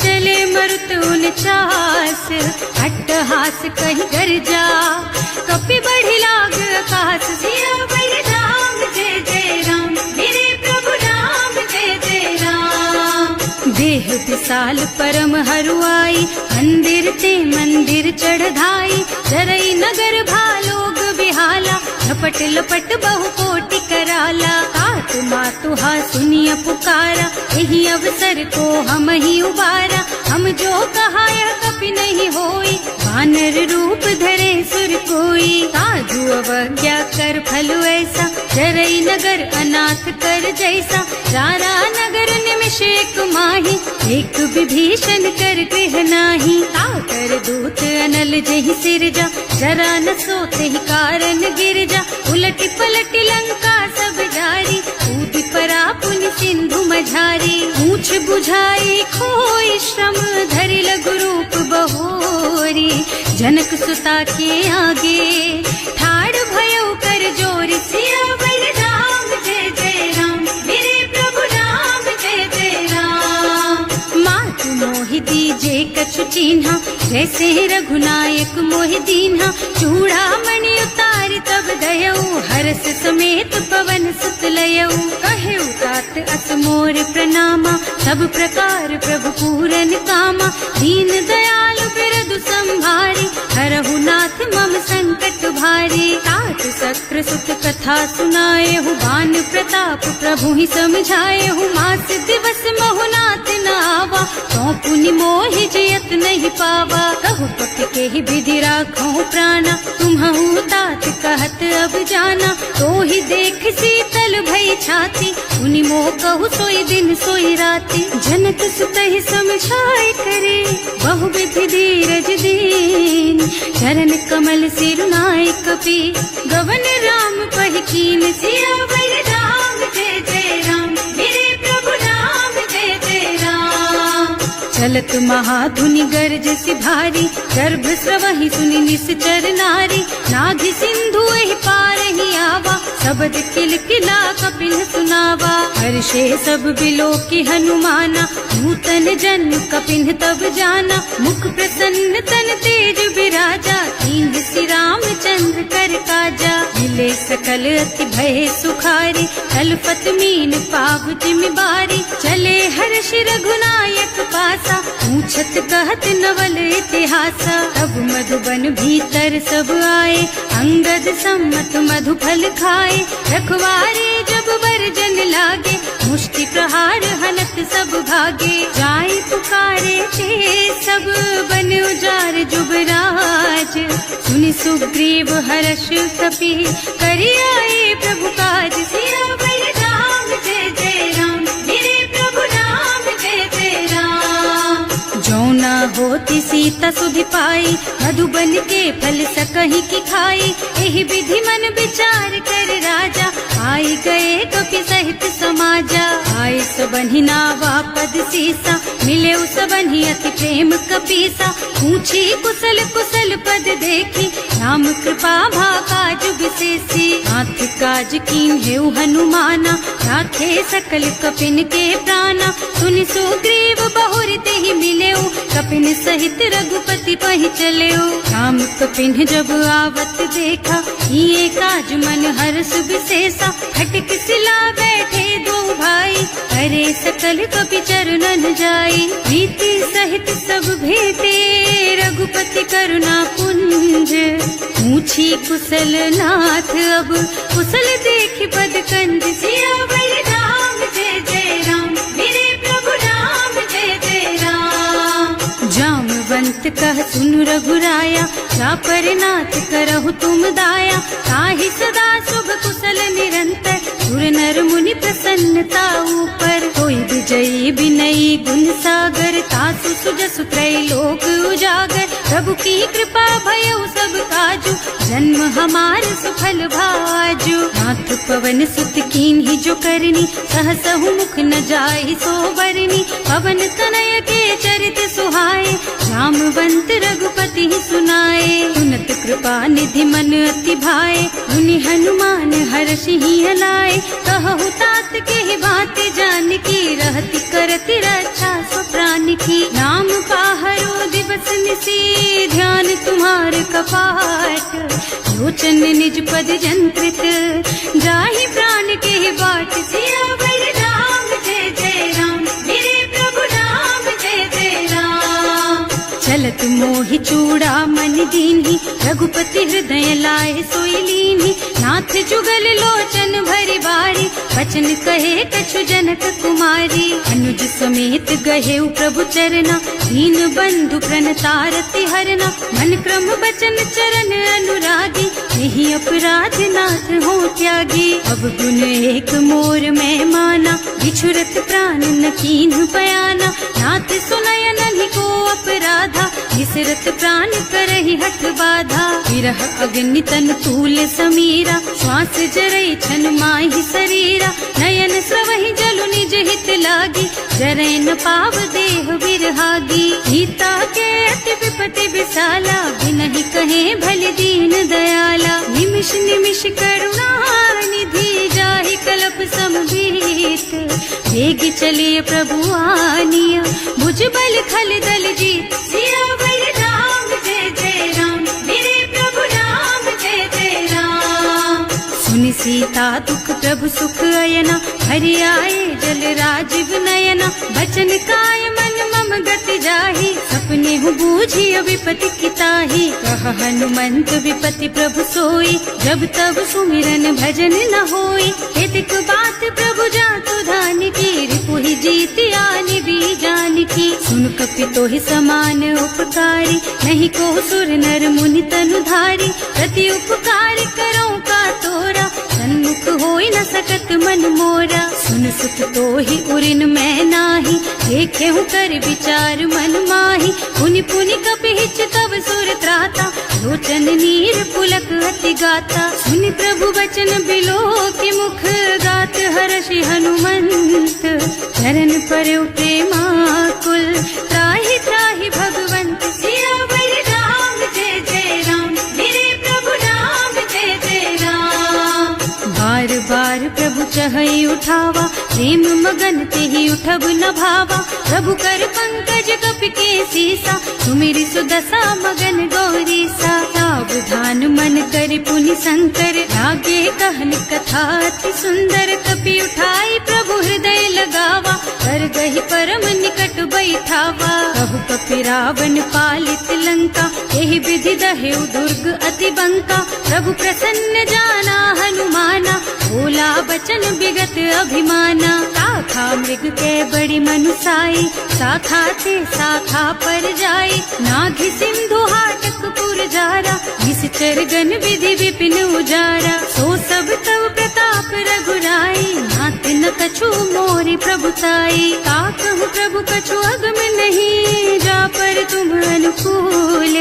चले मरुत उनचास। अट्टहास कहि गर्जा, कपि बढ़ि लाग आकाश। सियावर राम जय जय राम, मेरे प्रभु राम जय जय राम। देह विशाल परम हरुआई, मंदिर ते मंदिर चढ़ाई। जरई नगर भालोग बिहाला, लपट लपट बहु कोटि कराला। तात मातु हा सुनिय पुकारा, यही अवसर को हम ही उबारा। हम जो कहा यह कपि नहीं होई, वानर रूप धरे सुर कोई। साधु अवज्ञा कर फल ऐसा, जरई नगर अनाथ कर जैसा। जारा नगर निमिष एक माही, एक विभीषण कर गृह नाही। ताकर दूत अनल जहि सिरजा, जरा न सोते ही कारण गिर जा। उलटी पलटी लंका सब जारी, कूदी परा पुनि सिंधु मझारी। पूछ बुझाई खोई श्रम, धरि लघु रूप बहोरी। जनक सुता के आगे, ठाड़ भयउ कर जोरी। सियावर राम जय जय राम, मेरे प्रभु राम जय जय राम। मातु मोहि दीजे कछु चिन्हा, जैसे रघुनायक मोहि दीन्हा। चूड़ामणि उतारि तब दयऊ, हरस समेत पवन सुत लयऊ। कहेउ तात अस मोर प्रणामा, सब प्रकार प्रभु पूरन कामा। दीन दयाल बिरदु संभारी, हरहु नाथ मम संकट भारी। तात सक्र सुत कथा सुनाए हूँ, बान प्रताप प्रभु ही समझाए हूँ। मास दिवस महु नाथ न आवा, तो पुनि मोहि जयत नहीं पावा। कहु पति के ही विधि राखो प्राणा, तुम्हु तात कहत अब जाना। तो ही देख शीतल भई छाती, पुनि मोह कहु सोई दिन सोई राती। जनक सुतहि समझाए करे, बहु विधि धीरज दीन। चरण कमल सिरुनाए कपि, गवन राम पहि कीन। सियावर राम जय जय राम, मेरे प्रभु राम जय जय राम। चलत महाधुनि गर्ज सि भारी, गर्भ स्रवहि सुनि निश्चर नारी। नाभि सिंधु एहि पार ही आवा, शब्द किलकिला कपिल सुनावा। हर्षे सब बिलोकि हनुमाना, नूतन जन्म कपिन तब जाना। मुख प्रसन्न तन तेज विराजा, कीन्ह श्री रामचंद्र कर काजा। मिले सकल अति भय सुखारी, तलपत मीन पाव जिम्मेवारी। चले हर्ष रघुनायक पासा, पूछत कहत नवल इतिहासा। तब मधुबन भीतर सब आए, अंगद सम्मत मधु फल खाए। रखवारे जब वर्जन लागे, मुष्टि प्रहार हनत सब भागे। जाय पुकारे ते सब, बन उजार जुबराज। सुनि सुग्रीव हर्ष कपि, करि आए प्रभु काज। सियावर राम जय जय राम, मेरे प्रभु राम जय जय राम। जो न होती सीता सुधि पाई, मधुबन के फल सकहि की खाई। एहि विधि मन विचार कर राजा, आई गए कपि सहित समाजा। आए सबन्हि नावा पद सीसा, मिले सबन्हि अति प्रेम कपीसा। पूछी कुशल कुशल पद देखी, राम कृपा भा काज विशेषी। नाथ काज कीन्हेउ हनुमाना, राखे सकल कपिन के प्राणा। सुनि सुग्रीव बहुरि तेहि मिलेउ, कपिन सहित रघुपति पहि चलेउ। राम कपिन जब आवत देखा, ये काज मन हर्ष विशेषा। खटक सिला बैठे दो भाई, करे सकल कपि चरणन जाई। प्रीति सहित सब भेटे रघुपति करुणा पुंज। पूछी कुशल नाथ अब कुशल देखि पद कंज। सियावर राम जय जय राम, मेरे प्रभु राम जय जय राम। जामवंत कह सुनु रघुराया, चापर नाथ करहु तुम दाया। ताहि सदा शुभ कुशल निरंतर, सुर नर मुनि प्रसन्नता ऊपर। कोई विजयी विनयी गुण सागर, तासु सुजसु त्रैलोक उजागर। प्रभु की कृपा भयउ सब काजू, जन्म हमार सुफल भाजू। नाथ पवन सुत कीन्ही जो करनी, सहसहु मुख न जाहि सो बरनी। पवन तनय के चरित सुहाए, जामवंत रघुपति सुनाए। सुनत कृपा निधि मन अति भाए, मुनि हनुमान हर्षि हलाए। कहु तात के ही बात जानकी, रहति करति रक्षा सो प्राण की। नाम पाहरो दिवस निसी, ध्यान तुम्हार कपाट। लोचन निज पद जंत्रित, जाहि प्राण के ही बाट। सियावर राम जय जय राम, मेरे प्रभु राम जय जय राम। चलत मोहि चूड़ा मन दीन्ही, रघुपति हृदय लाए सोई लीन्ही। नाथ जुगल लोचन भरि बारी, वचन कहे कछु जनक कुमारी। अनुज समेत गहेउ प्रभु चरना, दीन बंधु प्रणतारति हरना। मन क्रम बचन चरण अनुरागी, यही अपराध नाथ हो त्यागी। अब गुण एक मोर में माना, बिछुरत प्राण न कीन्ह बयाना। नाथ सुनय नन्हि को अपराधा, विसरत प्राण करहि हठ बाधा। विरह अग्नि तन तूल समीरा, श्वास जरई छन माहि शरीरा। नयन स्रवहि जलु निज हित लागी, जरै न पाव देह बिरहागी। सीता के अति विपति विसाला, बिनहि कहे भल दीन दयाला। निमिष निमिष करुणा निधि, जाहि कल्प समभीत। वेग चलिए प्रभु आनिया, भुज बल खल दल जीत। सियावर राम जय जय राम, मेरे प्रभु राम जय जय राम। सुनि सीता दुख प्रभु सुख अयना, हरि आए जल राजीव नयना। बचन काय मन मम गति जाहि, सपने हूँ बूझी विपति किताही। कह हनुमंत विपति प्रभु सोई, जब तब सुमिरन भजन न होई। हेतिक बात प्रभु जातु धान की, रिपुहि जीति आनि भी जान की। सुन कपि तोहि समान उपकारी, नहीं को सुर नर मुनि तनु धारी। प्रति उपकार करो का तोरा, सन्मुख होई न सकत मन मोरा। सुन सुख तोहि उरिन मैं नाही, देखे हूँ कर विचार मन माही। पुनि पुनि कपि हिच तब सुर त्राता, लोचन नीर पुलक अति गाता। सुनि प्रभु वचन बिलो की मुख, गात हर्षि हनुमंत। चरण पर प्रेमाकुल, त्राहि त्राहि भगवंत। सियावर राम जय जय राम, मेरे प्रभु राम जय जय राम। बार बार प्रभु चहई उठावा, प्रेम मगन तेहि उठब न भावा। प्रभु कर पंकज कपि के सीसा, सुमिरि सुदशा मगन गौरी सा। सावधान मन कर पुनि शंकर, लागे कहन कथा अति सुंदर। कपि उठाई प्रभु हृदय लगावा, कर गहि परम निकट बैठावा। कहु कपि रावण पालित लंका, यही विधि दहेउ दुर्ग अति बंका। प्रभु प्रसन्न जाना हनुमाना, बोला बचन विगत अभिमाना। शाखा मृग के बड़ी मनुसाई, शाखा ते शाखा पर जाई। नाघि सिंधु हाटक पुर जारा, निश्चर गण विधि विपिन उजारा। सो सब तव प्रताप रघुराई, नाथ न कछु मोरि प्रभुताई। ताकहु प्रभु कछु अगम नहीं, जा पर तुम अनुकूल।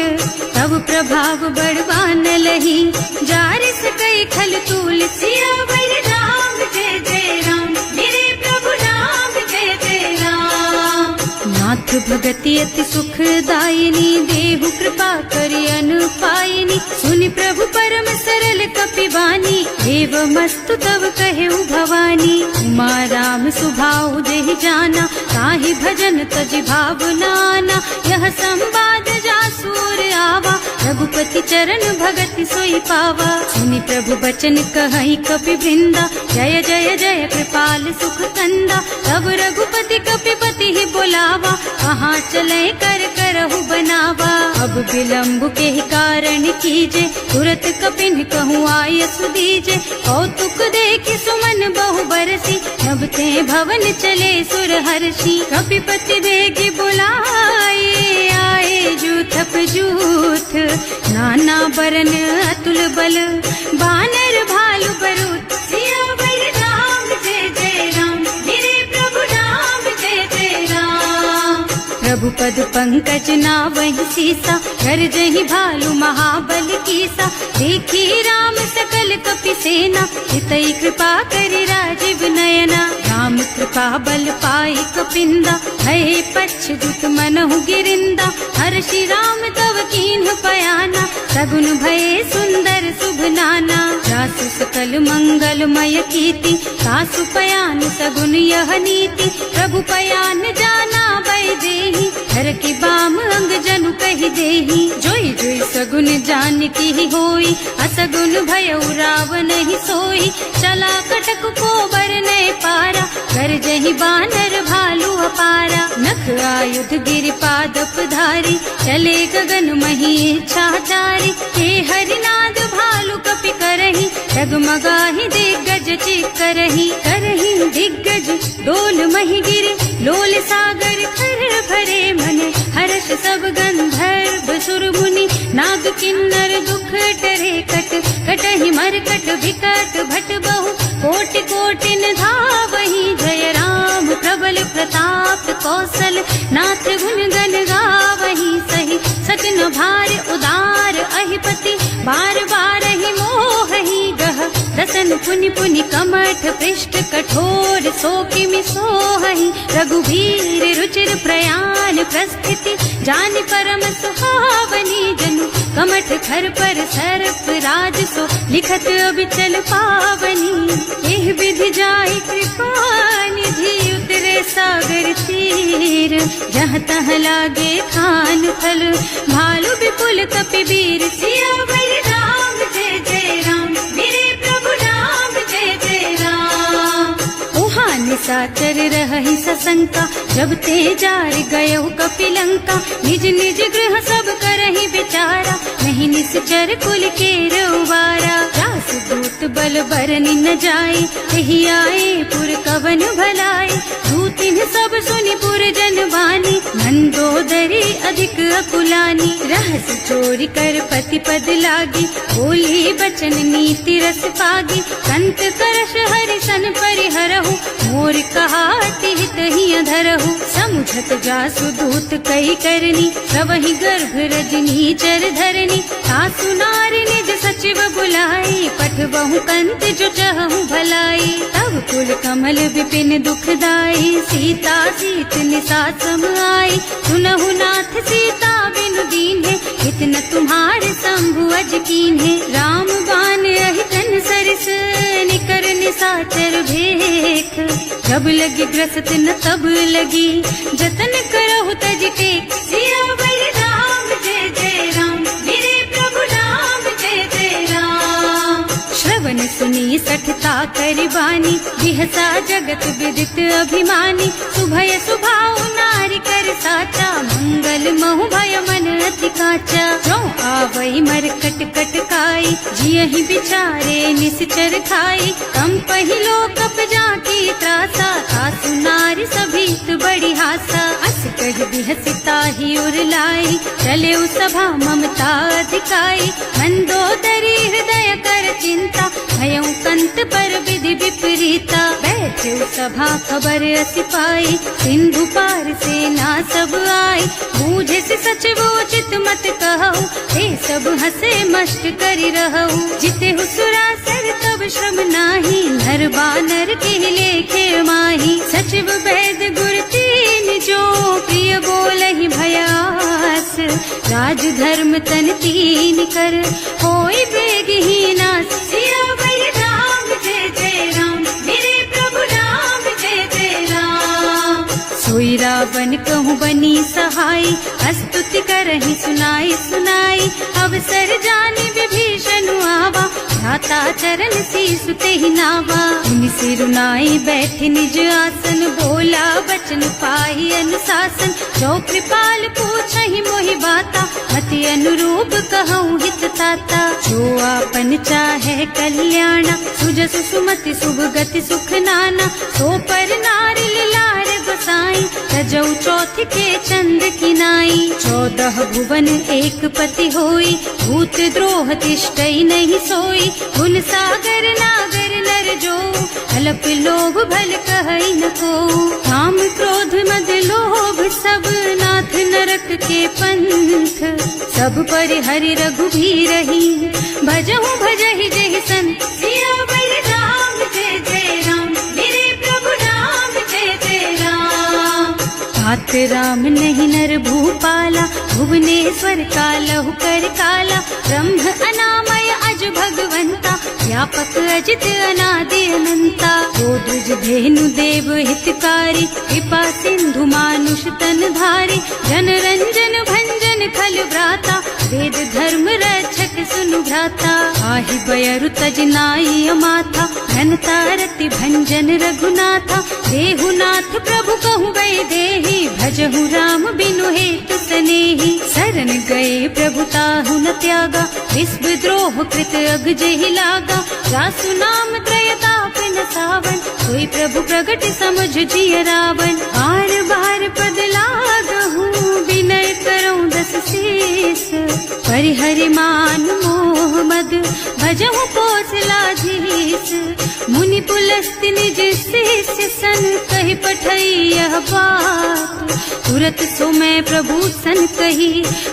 तब प्रभाव बड़वान लही, जार सकई खल तूल। सियावर राम जय जय राम, मेरे प्रभु राम जय जय राम। नाथ भगति अति सुखदायिनी, देहु कृपा करि अनुपायिनी। सुनि प्रभु परम सरल कपिवानी, एवमस्तु तव कहेउ भवानी। उमा राम सुभाउ जेहि जाना, ताहि भजन तजि भावनाना। यह संवाद जासुर आवा, रघुपति चरण भगति सोई पावा। सुनि प्रभु बचन कहई कपि वृंदा, जय जय जय कृपाल सुख कंदा। तब रघुपति कपिपति ही बोलावा, कहाँ चले कर करहु बनावा। अब विलम्ब के ही कारण कीजे, तुरत कपिन कहूँ आय सुदीजे। कौतुक देखि सुमन बहु बरसी, नभ ते भवन चले सुर हर्षि। कपिपति बेगी बुलाए, आए जूथप जूथ, नाना बरन अतुल बल। बानर भालु बरूथ, सियावर राम जय जय राम, मेरे प्रभु राम जय जय राम। प्रभु पद पंकज नावहि सीसा, गरजहि भालु महाबल कीसा। देखी राम सकल कपि सेना, हितई कृपा करि राजीव नयना। राम कृपा बल पाई कपिंदा, भये पक्षजुत मनहु गिरिंदा। हर्षि राम तव कीन्ह पयाना, सगुन भये सुंदर शुभ नाना। जासु सकल मंगलमय कीर्ति, सासु पयान सगुन यह नीति। प्रभु पयान जाना भय देहि, हर की बाम अंग जनु कहि देहि। जोई जोई सगुन जानकी ही होई, असगुन भयउ रावण ही सोई। चला कटक को बरनय पारा, गरजहि बानर भालु अपारा। नख आयुध गिरिपादप धारी, चले गगन मही इच्छाचारी। हे हरिनाद भालु कपि करहि, डगमगाहि दिग्गज चिक्करहि। करहि दिग्गज डोल मही गिरे, लोल सागर खर भरे मन। हर्ष सब गंधर्व सुर मुनि, नाग किन्नर दुख टरे कट। कटहि मरकट विकट भट बहु, कोटि कोटिन धावहि। जय राम प्रबल प्रताप कौशल, नाथ गुण गण गावहि सही। सतन भार उदार अहिपति, बार बार ही मोहि गह। दसन पुनि पुनि कमठ पृष्ठ, कठोर सो किमि सोहहि। रघुवीर रुचिर प्रयाण प्रस्थिति, जानि परम सुहावनी। जनु कमठ खर पर सर्प राज सो, लिखत अबिचल पावनी। एह विधि जाय कृपा निधि, उतरे सागर तीर। जहाँ तहाँ लागे खान फल, भालु विपुल कपि वीर। सियावर राम जय जय राम, मेरे प्रभु राम जय जय राम। उहाँ निशाचर रहहि सशंका, जब ते जार गयो कपि लंका। निज निज गृह सब करहि विचारा, नहीं निश्चर कुल के रउबारा। जास दूत बल बरनि न जाए, तेहि आए पुर कवन भलाए। दूतिन सब सुनि पुर जन बानी, मंदोदरी अधिक अकुलानी। रहस चोरी कर पति पद लागी, बोली बचन नीति रस पागी। संत करश हरिसन परिहरहु, मोर कहाति हित ही अधरहु। समुझत जासु दूत कही करनी, सबहि गर्भ रजनी चर धरनी। सासु नार निज सचिव बुलाई, पठबहु कंत जो चहु भलाई। तब कुल कमल विपिन दुखदाई, सीता सीत निसा सम आई। सुनहु नाथ सीता बिनु दीन्हे, इतना तुम्हारे शंभु अज कीन्हे। राम बान अहितन सरिस, निकर निसाचर भेख। जब लगी ग्रसत न तब लगी, जतन करहु तज टेक। सियावर राम जय जय राम, मेरे प्रभु राम जय जय राम। श्रवण सुनी सठता करि बानी, बिहसा जगत विदित अभिमानी। सुभय सुभाउ नारी कर साचा, मंगल महु भय मन अति काचा। जो आवई मरकट कटकाई, जियहि बिचारे निश्चर खाई। कम पहिलो कप जाकी त्रासा, सासु नारी सभीत बड़ी हासा। अस कहि बिहसिता ही उरलाई, चले सभा ममता अधिकाई। मंदोदरी हृदय कर चिंता, भयउ कंत पर विधि विपरीता। बैठे सभा खबर अति पाई, सिंधु पार सेना सब आई। बूझे से सचिव उचित मत कहु, हे सब हसे मस्त करि रहु। जिते हुसुरासर तब श्रम नाही, नर बानर के लेखे माही। सचिव वैद गुर तीन जो, प्रिय बोलहि भयास। राज धर्म तन तीन कर, होई बेगहि नास। सियावर राम जय जय राम, मेरे प्रभु राम जय जय राम। सोई रावण कहूँ कहूँ बनी सहाय, स्तुति करहि सुनाई सुनाई। अवसर जानि विभीषण आवा, भ्राता चरण शीस तेहि नावा। मुनि सिरुनाई बैठे निज आसन, बोला बचन पाहि अनुशासन। जो कृपाल पूछहि मोहि बाता, मति अनुरूप कहूँ हित ताता। जो आपन चाहे कल्याणा, सुजसु सुमति शुभ गति सुख नाना। सो पर नारि लार गोसाई, तजौ चौथ के चंद किनाई। 14 भुवन एक पति होई, भूत द्रोह तिष्ठई नहीं सोई। गुण सागर नागर नर जो, अल्प लोभ भल कहई न को। काम क्रोध मद लोभ सब, नाथ नरक के पंथ। सब पर हरि रघुबीरहि, भजहु भजहि जेहि संत। सियावर राम जय जय राम, मेरे प्रभु राम जय जय राम। तात राम नहीं नर भूपाला, भुवनेश्वर कालहु कर काला। ब्रह्म अनामय अज भगवंता, व्यापक अजित अनादि अनंता। को द्विज धेनु देव हितकारी, कृपा सिंधु मानुष तन धारी। जन रंजन भंजन खल व्राता, वेद धर्म रक्षक सुनु भ्राता। आहि बयरु तज नाई अमाथा, घनता रति भंजन रघुनाथा। देहुनाथ प्रभु कहूँ गए देहि, भजहु राम बिनु हेतु सनेहि। शरण गए प्रभु ताहु न त्यागा, विश्व द्रोह कृत अग जेहि लागा। जासु नाम त्रय ताप न सावन, कोई प्रभु प्रगट समझ जिय रावण। बार बार पद लागहु, विनय करऊँ दस शीस। परिहरि मान मोह मद, भजहु कौशलाधीश। मुनि पुलस्त निज शिष्य सन, कहि पठई यह बात। तुरत सो मैं प्रभु सन कही,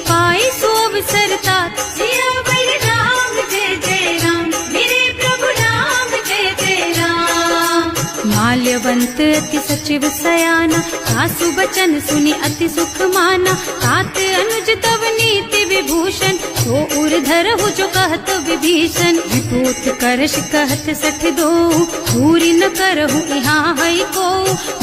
पाई सो अवसर तात। सियावर राम जय जय राम, मेरे प्रभु राम जय जय राम। माल्यवंत अति सचिव सयाना, सासु बचन सुनि अति सुख माना। तात अनुज तव नीति विभूषण, सो उर्धर हो जो कहत विभीषण। विपूत करश कहत सठ दो, पूरी न करहु यहाँ हई को।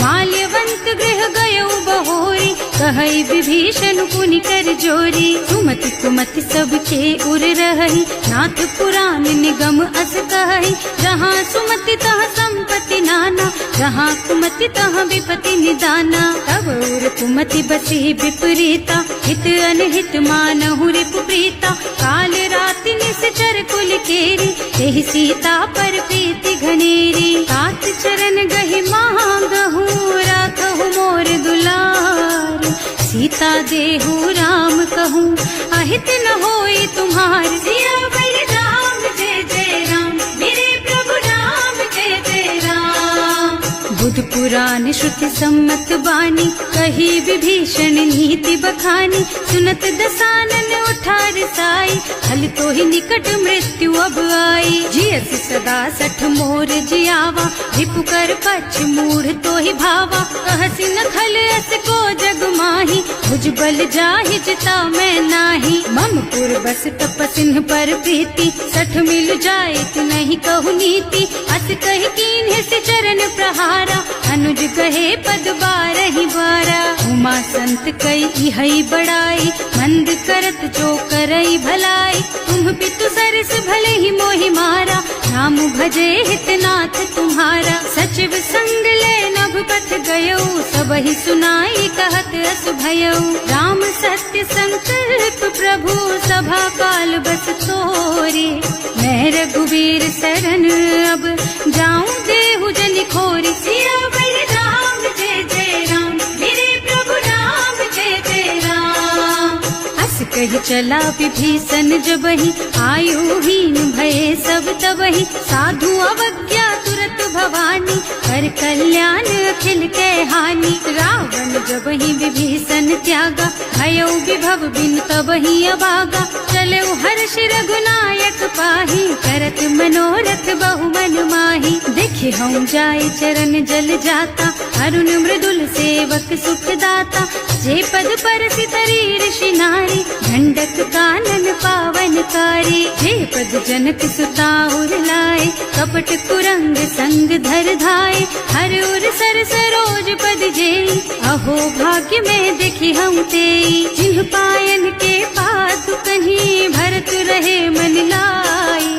माल्यवंत गृह गयो बहोरी, कहई विभीषण पुनि कर जोरी। सुमति कुमति सबके उर रहई, नाथ पुराण निगम अस कहई। जहाँ सुमति तहाँ संपत्ति नाना, जहाँ कुमति तहाँ विपति निदाना। तब उर कुमति बसी विपरीता, हित अनहित मानहु रिपु प्रीता। काल राति निश्चर कुल केरी, तेहि सीता पर प्रीति घनेरी। तात चरण गहि मांगहु, राखहु मोर दुलार। सीता देहु राम कहूँ, अहित न होई तुम्हार। सियावर राम जय जय राम, मेरे प्रभु राम जय जय राम। बुध पुराण श्रुति सम्मत बानी, कही विभीषण नीति बखानी। सुनत दसानन उठार साई, हल तो ही निकट मृत्यु अब आई। जियसि सदा सठ मोर जियावा, रिपु कर पक्ष मूढ़ तो ही भावा। कहसि न खल अस को जग माही, भुज बल जाहि जिता मैं नाही। मम पुर बस तपसिन्ह पर प्रीति, सठ मिल जाए तु नहीं कहु नीति। अस कहि कीन्ह से चरण प्रहारा, अनुज कहे पद बारहि बारा। उमा संत कई इहई बड़ाई, मंद करत जो करई भलाई। तुम पितु सरस भले ही मोहि मारा, नाम भजे हितनाथ तुम्हारा। सचिव संग ले नभ पथ गयो, सबहि सुनाई कहत अस भयो। राम सत्य संकल्प प्रभु, सभा काल बस तोरे। मैं रघुवीर शरण अब, जाऊं देहु जनि खोरी। सियावर राम जय जय राम, मेरे प्रभु राम जय जय राम। हस कहि चला विभीषण जबहि, आयुहीन भये सब तबहि। साधु अवज्ञा तुरत भवानी, कर कल्याण अखिल के हानि। रावण जबहि विभीषण त्यागा, भयो विभव बिनु तबहि अभागा। चलऊ हर्ष रघुनायक पाहि, करत मनोरथ बहु मन माहि। देखे हम जाय चरण जल जाता, अरुण मृदुल सेवक सुख दाता। जे पद परसि तरी ऋषि नारी, ढंडक कानन पावन कारी। जे पद जनक सुता उर लाए, कप कपट कुरंग संग धर धाय, हर उर सर सरोज पद जेई, अहो भाग्य में देखी हम तेई। जिन्ह पायन के पातु कहीं भरत रहे मन लाई,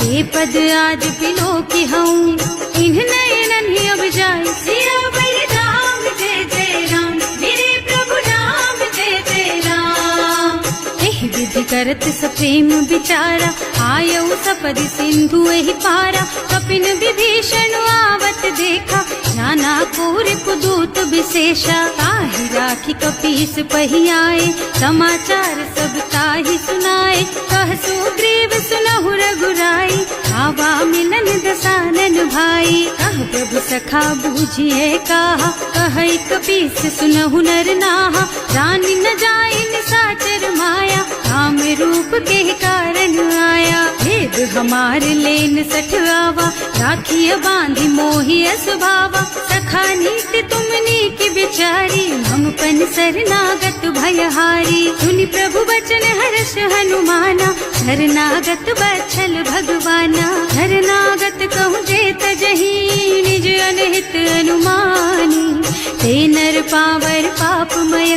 ये पद आज पिलो की हूँ इन्ह नयनन ही अब जाए। सिया बलि राम जय जय राम, मेरे प्रभु राम जय जय राम। एह विधि करत सप्रेम विचारा, आयऊ सपदि सिंधु एहि पारा। कपिन विभीषण आवत देखा, नाना कोर पुदूत विशेषा। ताहि राखी कपीस पही आए, समाचार सब ताहि सुनाए। कह सुग्रीव सुनहु रघुराई, आवा मिलन दसानन भाई। कह प्रभु सखा बूझिए कहा, कहई कपीस सुनहु नर नाहा। रानी न जाए निसाचर माया, काम रूप के कारण आया। भेद हमार लेन सठ आवा, राखिय बांधी मोहि स्वभावा। सखा नीति तुमनी की बिचारी, हम पन शरणागत भयहारी। सुनि प्रभु वचन हर्ष हनुमाना, शरणागत बछल भगवाना। शरणागत कहूँ जेत जही, निज अनहित अनुमानी। ते नर पावर पापमय,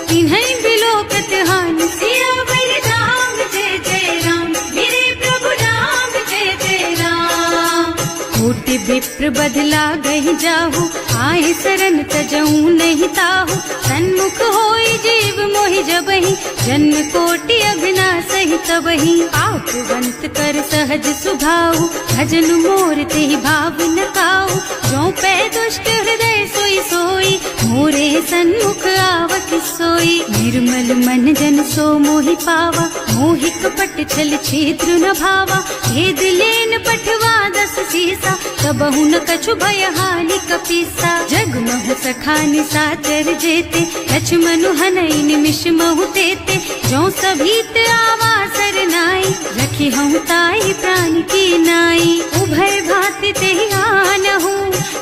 तिन्है बिलोकत हानि। सिया बलि राम जय जय राम, मेरे प्रभु राम जय जय राम। कोटि विप्र बदला गहि जाहु, आए शरण तजऊ नहीं ताहु। सन्मुख होई जीव मोहि जबहि, जन्म कोटि अभिनाशहि तबहि। पापवंत कर सहज सुभाऊ, भजन मोर तेहि भाव न काऊ। जो पै दुष्ट हृदय सोई सोई, मोरे सन्मुख आवत सोई। निर्मल मन जन सो मोहि पावा, मोहि कपट छल छिद्र न भावा। भेद लेन पठवा दस सीसा, कबहु न कछु भय हानि कपीसा। जग महु सखा निसाचर जेते, लक्ष्मण हनई निमिष महु तेते। जो सभीत आवा सरनाई, रखी हूँ ताई प्राण की नाई। उभय भांति तेहि आनहु,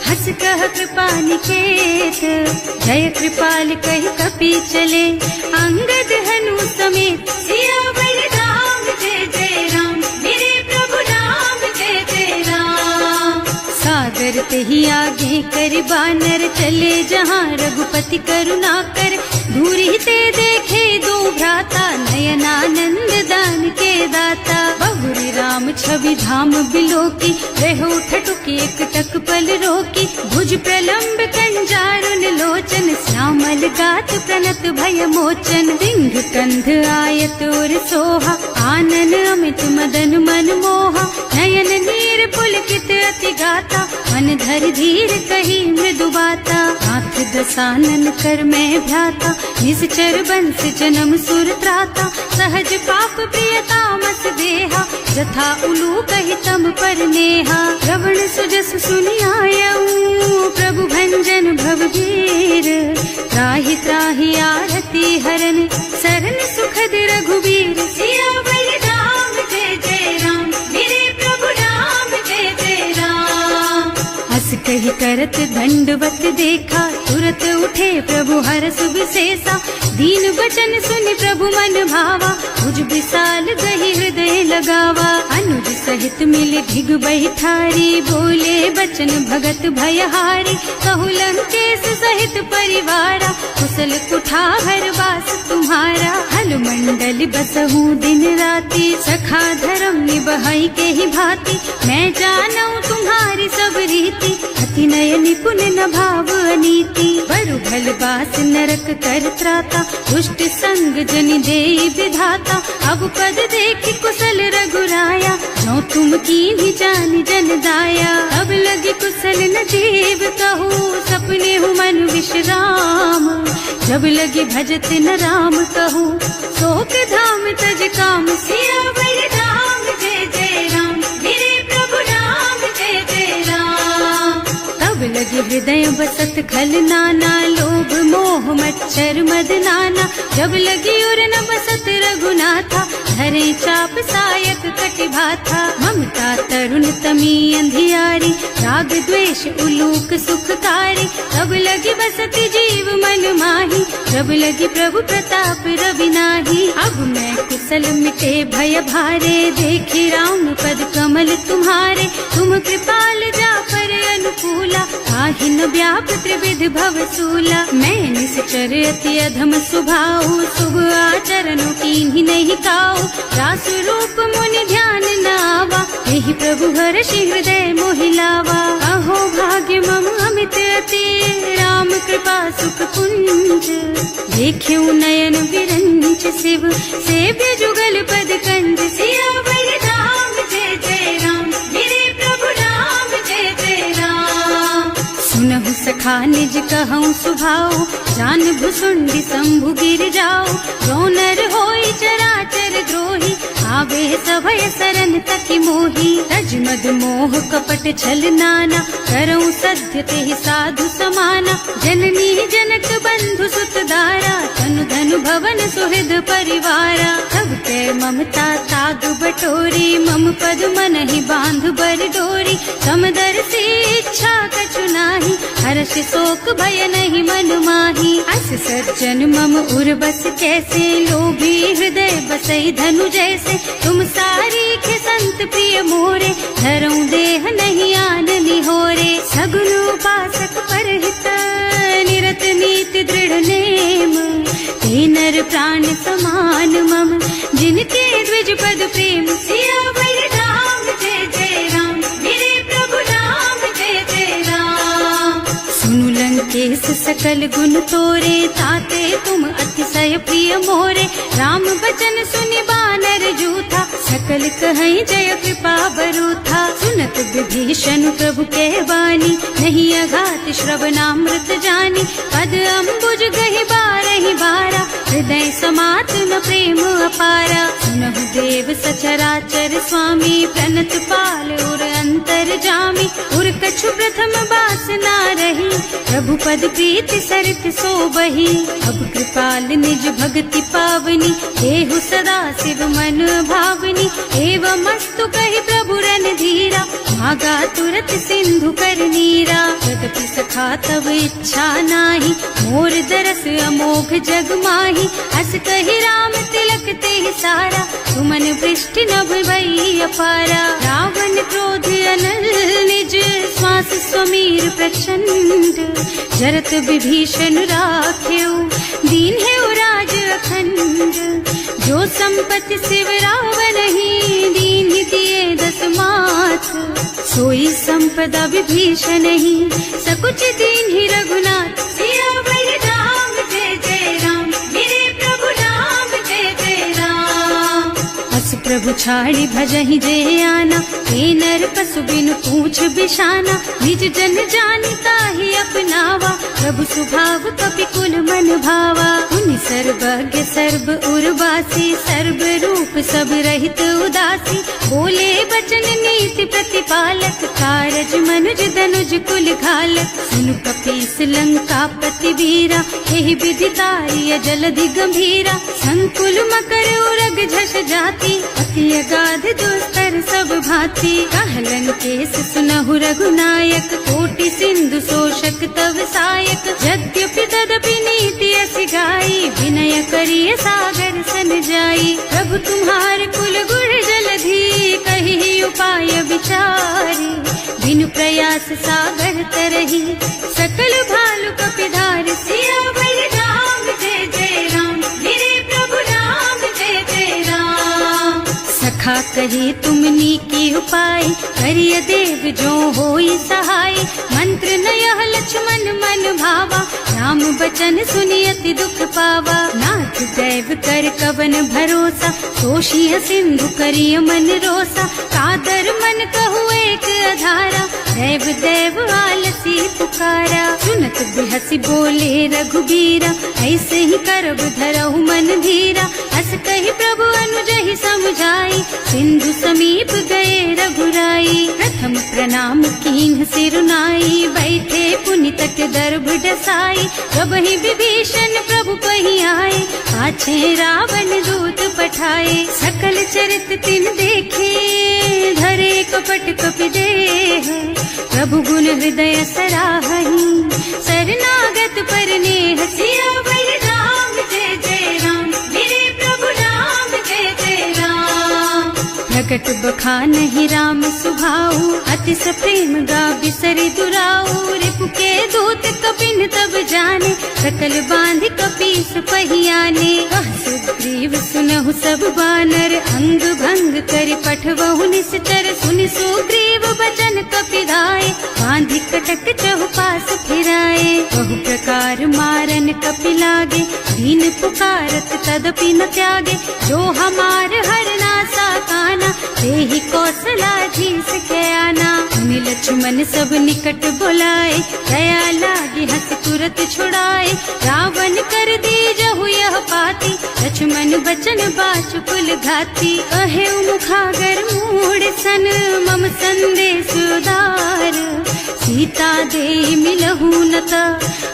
हस कह कृपा निकेत। जय कृपाल कहि कपि चले, अंगद हनु समेत। सिया बलि राम जय जय राम, मेरे प्रभु राम जय जय राम। सादर तेहि आगे कर बानर, चले जहाँ रघुपति करुणा कर। दूरी ते देखे दो भ्राता, नयनानंद दान के दाता। बहुरी राम छवि धाम बिलोकी, रहु ठटुकी एक टक पल रोकी। भुज प्रलंब कंजारुन लोचन, श्यामल गात प्रणत भय मोचन। सिंह कंध आयत और सोहा, आनन अमित मदन मन मोहा। नयन नीर पुलकित अति गाता, मन धर धीर कही मृदु बाता। हाथ दसानन कर में भ्राता, निश्चर बंस जन्म सुर त्राता। सहज पाप प्रिय तामस देहा, जथा उलू कहि तम पर नेहा। श्रवण सुजस सुनि आयऊ, प्रभु भंजन भवभीर। त्राहि त्राहि आरती हरन, सरन सुखद रघुबीर। सिया बलि राम जय जय राम, मेरे प्रभु राम जय जय राम। हस कहि करत दंडवत देखा, तुरत उठे प्रभु हरष विशेषा। दीन वचन सुनि प्रभु मन भावा, भुज विशाल गहि हृदय लगावा। अनुज सहित मिल धिग बैठारी, बोले बचन भगत भयहारी। कहु लंकेश सहित परिवारा, कुशल कुठार वास तुम्हारा। हल मंडल बसहु दिन राति, सखा धर्म निबहई के ही भांति। मैं जानऊ तुम्हारी सब रीति, अति नय निपुण न भाव अनीति। बरु भल बास नरक कर त्राता, दुष्ट संग जनि देई विधाता। अब पद देखि कुशल रघुराया, जो तुम कीन्ही जानि जन दाया। अब लगी कुशल न जीव कहू, सपने हूँ मन विश्राम। जब लगी भजत न राम कहूँ, शोक धाम तज काम। सिया बलि राम जय जय राम, मेरे प्रभु राम जय जय राम। तब लगे हृदय बसत खल नाना, लोभ मोह मच्छर मद नाना। जब लगी उर न बसत रघुनाथा, धरे चाप सायक कटि भाथा। ममता तरुण तमी अंधियारी, विकारी, राग द्वेष उलूक सुखकारी, तब लगी बसती जीव मन माही, जब लगी प्रभु प्रताप रवि नाही। अब मैं कुशल मिटे भय भारे, देखी राम पद कमल तुम्हारे, तुम कृपाल जापर अनुकूला, आहि न व्याप त्रिविध भव सूला। मैं निश्चर अति अधम स्वभाव, शुभ आचरणों कीन्ही नहीं काऊ, रास रूप मुनि ध्यान न आवा, यही प्रभु हर्षि हृदय मोहिलावा। अहो भाग्य मम अमित अति, राम कृपा सुख कुंज, देख्यू नयन विरंच शिव, सेव्य जुगल पद कंज। सियावर राम जय जय राम, मेरे प्रभु राम जय जय राम। सुनहु सखा निज कहूँ सुभाऊ, जान भुसुंडी शंभु गिर जाओ, रोनर होई चराचर द्रोही, आवे सभय सरन तकी मोही। तज मद मोह कपट छल नाना, करऊं सत्य तेहि साधु समाना, जननी जनक बंधु सुत दारा, तनु धनु भवन सुहृद परिवारा। तब के ममता ताग बटोरी, मम पद मन ही बांध बर डोरी, समदर से इच्छा कछु नाही, हर्ष शोक भय नहीं मन माही। अस सज्जन मम उर बस कैसे, लोभी हृदय बसई धनु जैसे, तुम सारी के संत प्रिय मोरे, धरऊं देह नहीं आन निहोरे। सगुन उपासक परहित, निरत नीति दृढ़ नेम, ते नर प्राण समान मम, जिनके द्विज पद प्रेम। सियावर राम जय जय राम, मेरे प्रभु राम जय जय राम। सुनु लंकेश सकल गुण तोरे, ताते तुम अतिशय प्रिय मोरे, राम बचन सुनि बानर जूथा, सकल कहई जय कृपा बरूथा। सुनत विभीषण प्रभु के बानी, नहीं अघात श्रवणामृत जानी, पद अम्बुज गहि बारहि बारा, हृदय समात्म प्रेम अपारा। सुनहु देव सचराचर स्वामी, प्रणत पाल उर अंतर जामी, उर कछु प्रथम बासना रही, प्रभु पद प्रीति सरित सोबही। अब कृपाल निज भक्ति पावनी, देहु सदा शिव मन भावनी, एवं मस्तु कहि प्रभु रन धीरा, भागा तुरत सिंधु कर नीरा। यद्यपि सखा तब इच्छा नाही, मोर दरस अमोघ जग माही, अस कहि राम तिलक तेहि सारा, सुमन वृष्टि नभ भई अपारा। रावण क्रोध अनल निज, श्वास स्वमीर प्रचंड, जरत विभीषण राख्यो, दीन है राज अखंड। जो संपत्ति शिव रावण ही, दीन दिए दस माथ, सोई संपदा विभीषण ही, सकुच दीन ही रघुनाथ। सियावर राम जय जय राम, मेरे प्रभु राम जय जय राम। अस प्रभु छाड़ी भजहि जे आना, हे नर पशु बिनु पूछ बिशाना, निज जन जानिता ही अपनावा, प्रभु स्वभाव कपि कुल मन भावा। उनि सर्वज्ञ सर्व उर्वासी, सर्व रूप सब रहित उदासी, बोले बचन नीति प्रतिपालक, कारज मनुज धनुज कुल घालक। सुनु कपीस लंकापति वीरा, यही विदितारिय जलधि गंभीरा, संकुल मकर उरग झष जाति, अति अगाध दुस्तर सब भांति। कहलन केस सुनहु रघुनायक, कोटि सिंधु शोषक तव सायक, यद्यपि तदपि नीति अस गाई, विनय करिय सागर सन जाई। प्रभु तुम्हार कुल गुण जलधि, कहि उपाय विचारी, बिनु प्रयास सागर तरही, सकल भालु कपिधार। सियावर राम जय जय राम, मेरे प्रभु राम जय जय राम। सखा कही तुमनी की उपाय, करिय देव जो होई सहाय, मंत्र नयह लक्ष्मण मन भावा, राम बचन सुनि अति दुख पावा। नाथ दैव कर कवन भरोसा, तोषिय सिंधु करिय मन रोसा, कादर मन कहु एक अधारा, दैव दैव आलसी पुकारा। सुनत बिहसी बोले रघुबीरा, ऐसे ही करब धरहु मन धीरा, अस कहि प्रभु अनुजहि समझाई, सिंधु समीप गए रघुराई। प्रथम प्रणाम कीन्ह सिरुनाई, बैठे पुनि तट दर्भ डसाई, प्रभहि विभीषण प्रभु पहि आए, पाछे रावण दूत पठाए। सकल चरित तिन देखे, धरे कपट कपि देह, प्रभु गुण हृदय सराहहि शरणागत पर नेह सियावर राम जय जय राम मेरे प्रभु राम जय जय राम। प्रकट बखानहि राम सुभाऊ अति सप्रेम गा बिसरि दुराऊ रिपु के दूत कपिन तब जाने सकल बांध कपीस पहियाने। कह सुग्रीव सुनहु सब बानर अंग भंग कर पठवहु निश्चर सुनि सुग्रीव बचन कपिधाए बांधि कटक चहुपास फिराए। बहु प्रकार मारन कपि लागे दीन पुकारत तदपि न त्यागे जो हमार हरना सा काना देहि कौशलाधीश के आना। मुनि लक्ष्मण सब निकट बुलाए दया लागी हंस तुरत छुड़ाए रावण कर दीजहु यह पाती लक्ष्मण बचन बाचुकुल घाती। कहे मुखागर मूढ़ सन मम संदेश उदार सीता दे मिलहु नत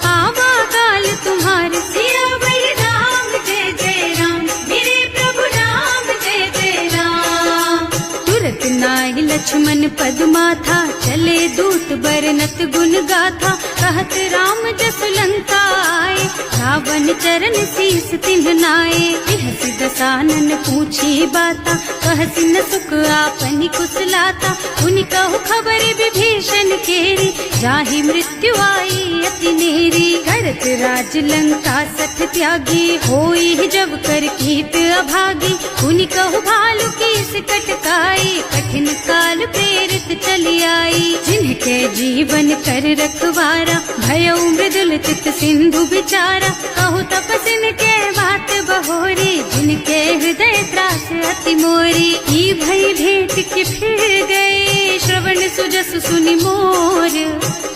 आवा काल तुम्हार सियावर राम जय जय राम मेरे प्रभु राम जय जय राम। तुरत नाहि लक्ष्मण पद माथा चले दूत बरनत गुण गाथा कहत राम जसु लंका आए रावण चरण शीस तिन्ह नाए। बिहसि दसानन पूछी बाता कहसि न सुख आपनि कुशलाता उनि कहु खबर विभीषण केरी जाहि मृत्यु आई अति नेरी। करत राज लंका सठ त्यागी होई जब कर कीट अभागी उनि कहु भालु कीस कटकाई कठिन काल प्रेरित चली आई। जिनके जीवन कर रखवारा भयउ मृदुल चित सिंधु बिचारा कहु तपसिन के बात बहोरी जिनके हृदय त्रास अति मोरी। ई भई भेंट कि फिर गए श्रवण सुजस सुनि मोर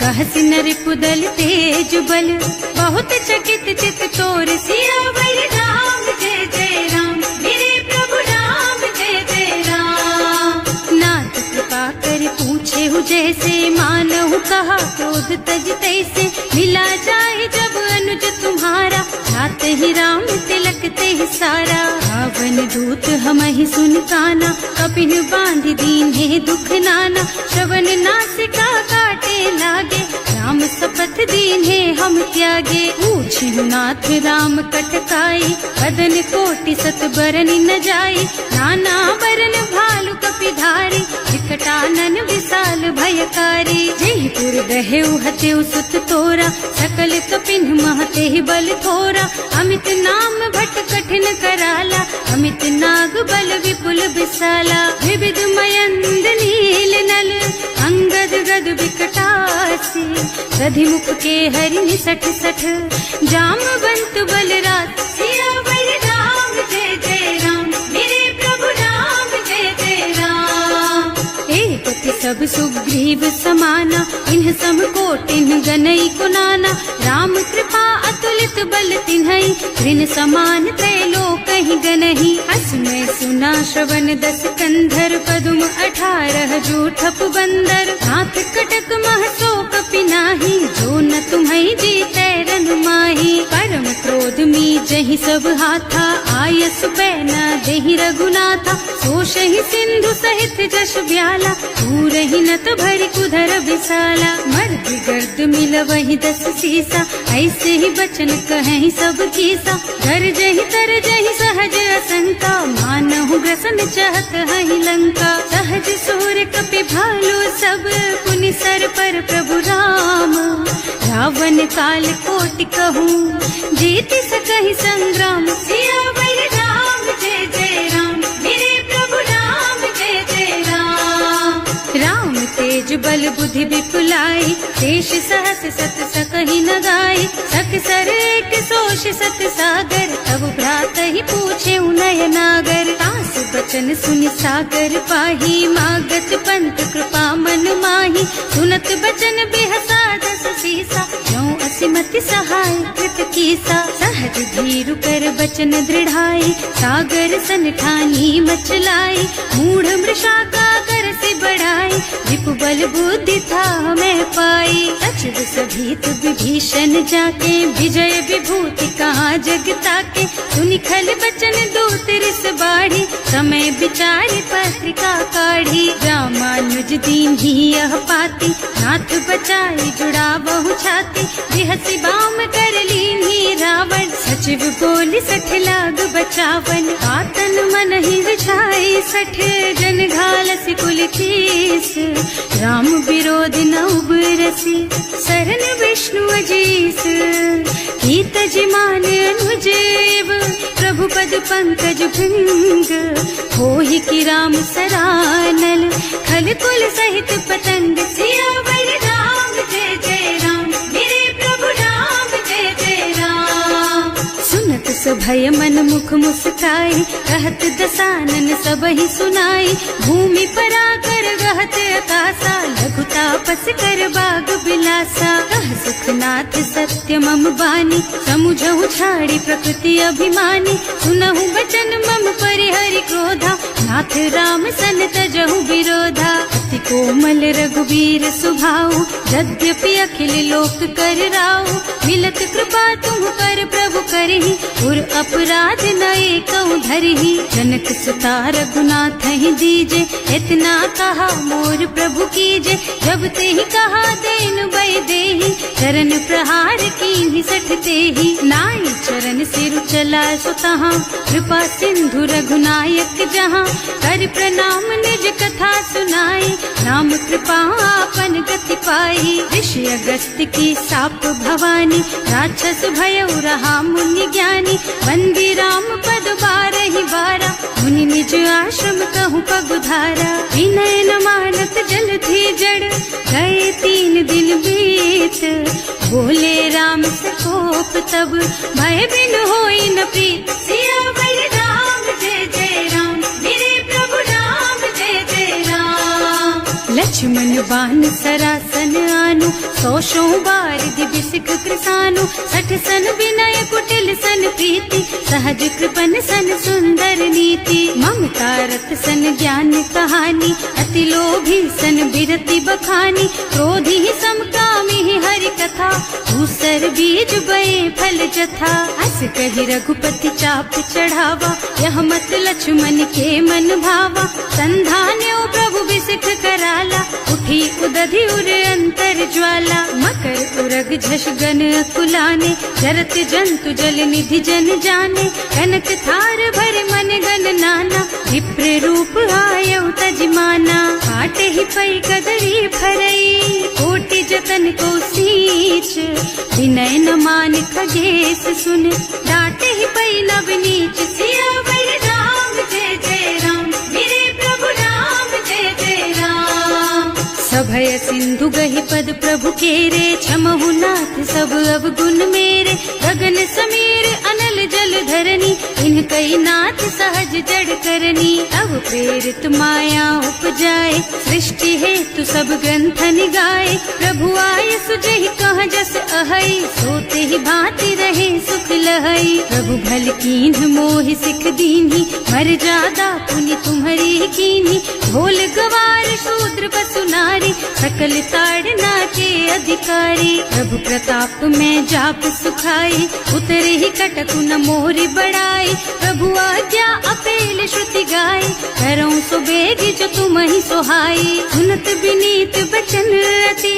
कहसि नरिपुदल तेज बल बहुत चकित चित तोर सियावर राम जय जय राम मेरे प्रभु राम जय जय राम। नाथ कृपा कर पूछे हु जैसे मानहु कहा क्रोध तज तैसे मिला जाए जब अनुज तुम्हारा जात ही राम तिलक ते सारा। रावण दूत हमहि सुन काना कपिन बांध दीन है दुख नाना श्रवण नासिका काटे लागे राम शपथ दीन है हम त्यागे। पूछिहु नाथ राम कटकाई बदन कोटि सत बरन न जाई नाना बरन भालु कपिधारी विकटानन विशाल भयकारी। जयपुर दहेउ हतेउ सुत तोरा सकल कपिन महते बल थोरा अमित नाम भट कठिन कराला अमित नाग बल विपुल विशाला। विविध मयंद नील नल अंगद गद विकटासी दधिमुख के हरि सठ सठ जामवंत बलराज सियावर राम जय जय राम मेरे प्रभु राम जय जय राम। एक सब सुग्रीव समाना इन्ह सम कोटिन गनई कुनाना राम कृपा अतुलित बल तिन्हई ऋण समान त्रैलोकहि गनहि। असमय सुना श्रवण दस कंधर पदुम 18 जूठप बंदर हाथ कटक महसो कपि नाही जो न तुम्हई जीतै रन माही। परम क्रोध मी जहि सब हाथा आयस बैना देहि रघुनाथा सोषहि सिंधु सहित जश ब्याला पूरहि नत भरि कुधर विशाला। मर्द गर्द मिलवहि 10 सीसा ऐसे ही बचन कहें सब कीसा गरजहि तरजहि सहज असंका मानहु ग्रसन चाहत हहि लंका। सहज सूर कपि भालु सब पुनि सर पर प्रभु राम रावण काल कोटि कहूँ जीति सकहि संग्राम सियावर राम जय जय राम मेरे प्रभु राम जय जय राम। राम तेज बल बुद्धि विपुलाई देश सहस सत सकहि न गाई सक सर एक सोष सत सागर तब भ्रात ही पूछे उनय नागर। तास बचन सुनि सागर पाही मागत पंत कृपा मन माही सुनत बचन बिहसा 10 सीसा जो असिमति सहाय कृत कीसा। सहज धीरु कर बचन दृढ़ाई सागर सन ठानी मचलाई मूढ़ मृषा का कर से बढ़ाई रिपु बल बल बुद्धि था मैं पाई। सचिव सभीत विभीषण जाके विजय विभूति कहाँ जगता के। सुनि खल बचन दूत रिस बाढ़ी समय विचारी पत्रिका काढ़ी। रामानुज दीन ही यह पाती नाथ बचाई जुड़ा बहु छाती। बिहसी बाम कर लीन्ही रावण सचिव बोली सठ लाग बचावन। आतन मन ही रिझाई सठ जन घालसी कुल कीस। राम विरोध न उबरसी शरण विष्णु अजीस। हीत जिमान अनुजेव प्रभु पद पंकज भृंग। होहि की राम सरानल खल कुल सहित पतंग। सियावर राम जय जय राम मेरे प्रभु राम जय जय राम। सुनत सभय मन मुख मुस्काई कहत दसानन सब ही सुनाई। भूमि पराकर गहत आकाशा लघु तापस कर बाग बिलासा। कह सुखनाथ सत्य मम बानी समुझहु छाड़ी प्रकृति अभिमानी। सुनहु बचन मम परिहरि क्रोधा नाथ राम सन तजहु विरोधा। अति कोमल रघुबीर सुभाऊ यद्यपि अखिल लोक कर राऊ। मिलत कृपा तुम पर प्रभु करहि उर अपराध नए कऊ धरहि। जनक सुता रघुनाथ ही दीजे इतना कहा मोर प्रभु कीजे। जब ते ही कहा देन बय देहि चरण प्रहार कीन्हि सठ तेहि। नाई चरण सिर चला सुतहाँ कृपा सिंधु रघुनायक जहाँ। कर प्रणाम निज कथा सुनाई राम कृपा आपन गति पाई। ऋषि अगस्त्य की साप भवानी राक्षस भयउ रहा मुनि ज्ञानी। बंदी राम पद बारहि बारा मुनि निज आश्रम कहूँ पगुधारा। विनय न मानत जल थी जड़ गए 3 दिन बीत। बोले राम से कोप तब भय बिन होई न प्रीत। सियावर राम जय जय राम मेरे प्रभु राम जय जय राम। लक्ष्मण बान सरासन आनु 100 बार दिव्य सिख कृसानु। 60 सन विनय कुटिल सन प्रीति सहज कृपन सन सुंदर नीति। ममता रत सन ज्ञान कहानी अति लोभी सन बिरति बखानी। क्रोधी ही समकामी ही हरि कथा दूसर बीज बये फल जथा। अस कहि रघुपति चाप चढ़ावा यह मत लक्ष्मण के मन भावा। संधान्यो प्रभु बिसिख कराला उठी उदधि उर अंतर ज्वाला। मकर उरग झष गन अकुलाने जरत जंतु जल निधि जन जाने। कनक थार भर मन गन नाना विप्र रूप आयउ तजमाना। काटे ही पई कदरी फरई कोटि जतन को सींच। विनय न मान खगेश सुन डांटे ही पई नव नीच। सियावर राम जय जय राम मेरे प्रभु राम जय जय राम। सभय सिंधु गहि पद प्रभु केरे क्षमहु नाथ सब अवगुण मेरे। गगन समीर अनल जल धरनी इन कई नाथ सहज जड़ करनी। अब प्रेरित माया उपजाए सृष्टि हेतु सब ग्रंथन गाए। प्रभु आय सुजहि कह जस अहै सोते ही भांति रहे सुख लहै। प्रभु भल कीन्ह मोहि सिख दीन्ही मर्यादा पुनि तुम्हरी कीन्ही। भोल गवार शूद्र पशु नारी सकल ताड़ना के अधिकारी। प्रभु प्रताप में जाप सुखाई उतरे ही कटकु न मोरी बढ़ाई। प्रभु आज्ञा अपेल श्रुति गाय करऊं सो बेगी जो तुम ही सोहाई। सुनत विनीत बचन रति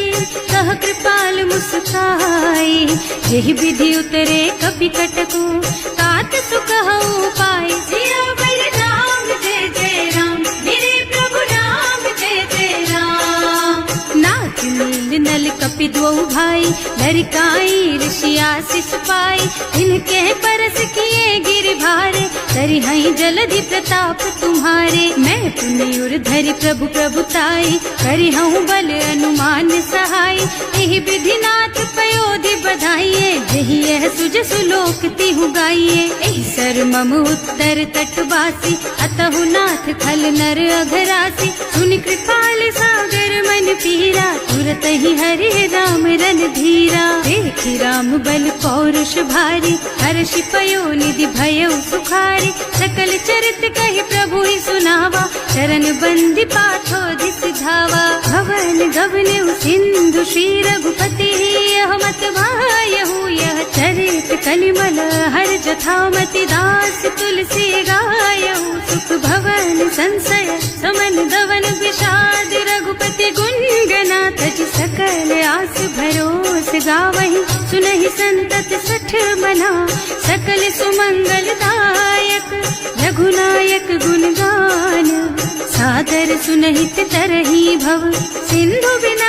कह कृपाल मुस्काई। यही विधि उतरे कपि कटकु तात सुकहु पाई। सियावर राम जय जय राम मेरे प्रभु राम जय जय राम। नाथ नील नल कपि दो भाई लरिकाई ऋषि आशीष पाई। इनके परस किए गिर भारे तरि हई जलधि प्रताप तुम्हारे। मैं पुनि उर धरि प्रभु प्रभुताई करि हूँ बल अनुमान सहाय। यही विधि नाथ पयोधि बधाइए यही यह सुज सुलोक तिहु गाइए। यही सर मम उत्तर तटवासी अतहु नाथ खल नर अघरासी। सुनि कृपाल सागर मन पीरा तुरत ही हरे राम रन धीरा। देखि राम बल पौरुष भारी हर्षि पयो निधि भयउ सुखारी। सकल चरित कहि प्रभु ही सुनावा चरण बंदी पाथो दिस धावा। भवन गान गवने सिंधु श्री रघुपति यह मत वायहु यह चरित कलिमल हर जथामति दास तुलसी गायहु सुख भवन संशय समन दवन विषाद रघुपति गुणगना तज सकल आस भरोस गावहि सुनहि संतत सठ मना सकल सुमंगल दायक रघुनायक गुणगान सादर सुनहित तरही भव सिंधु बिना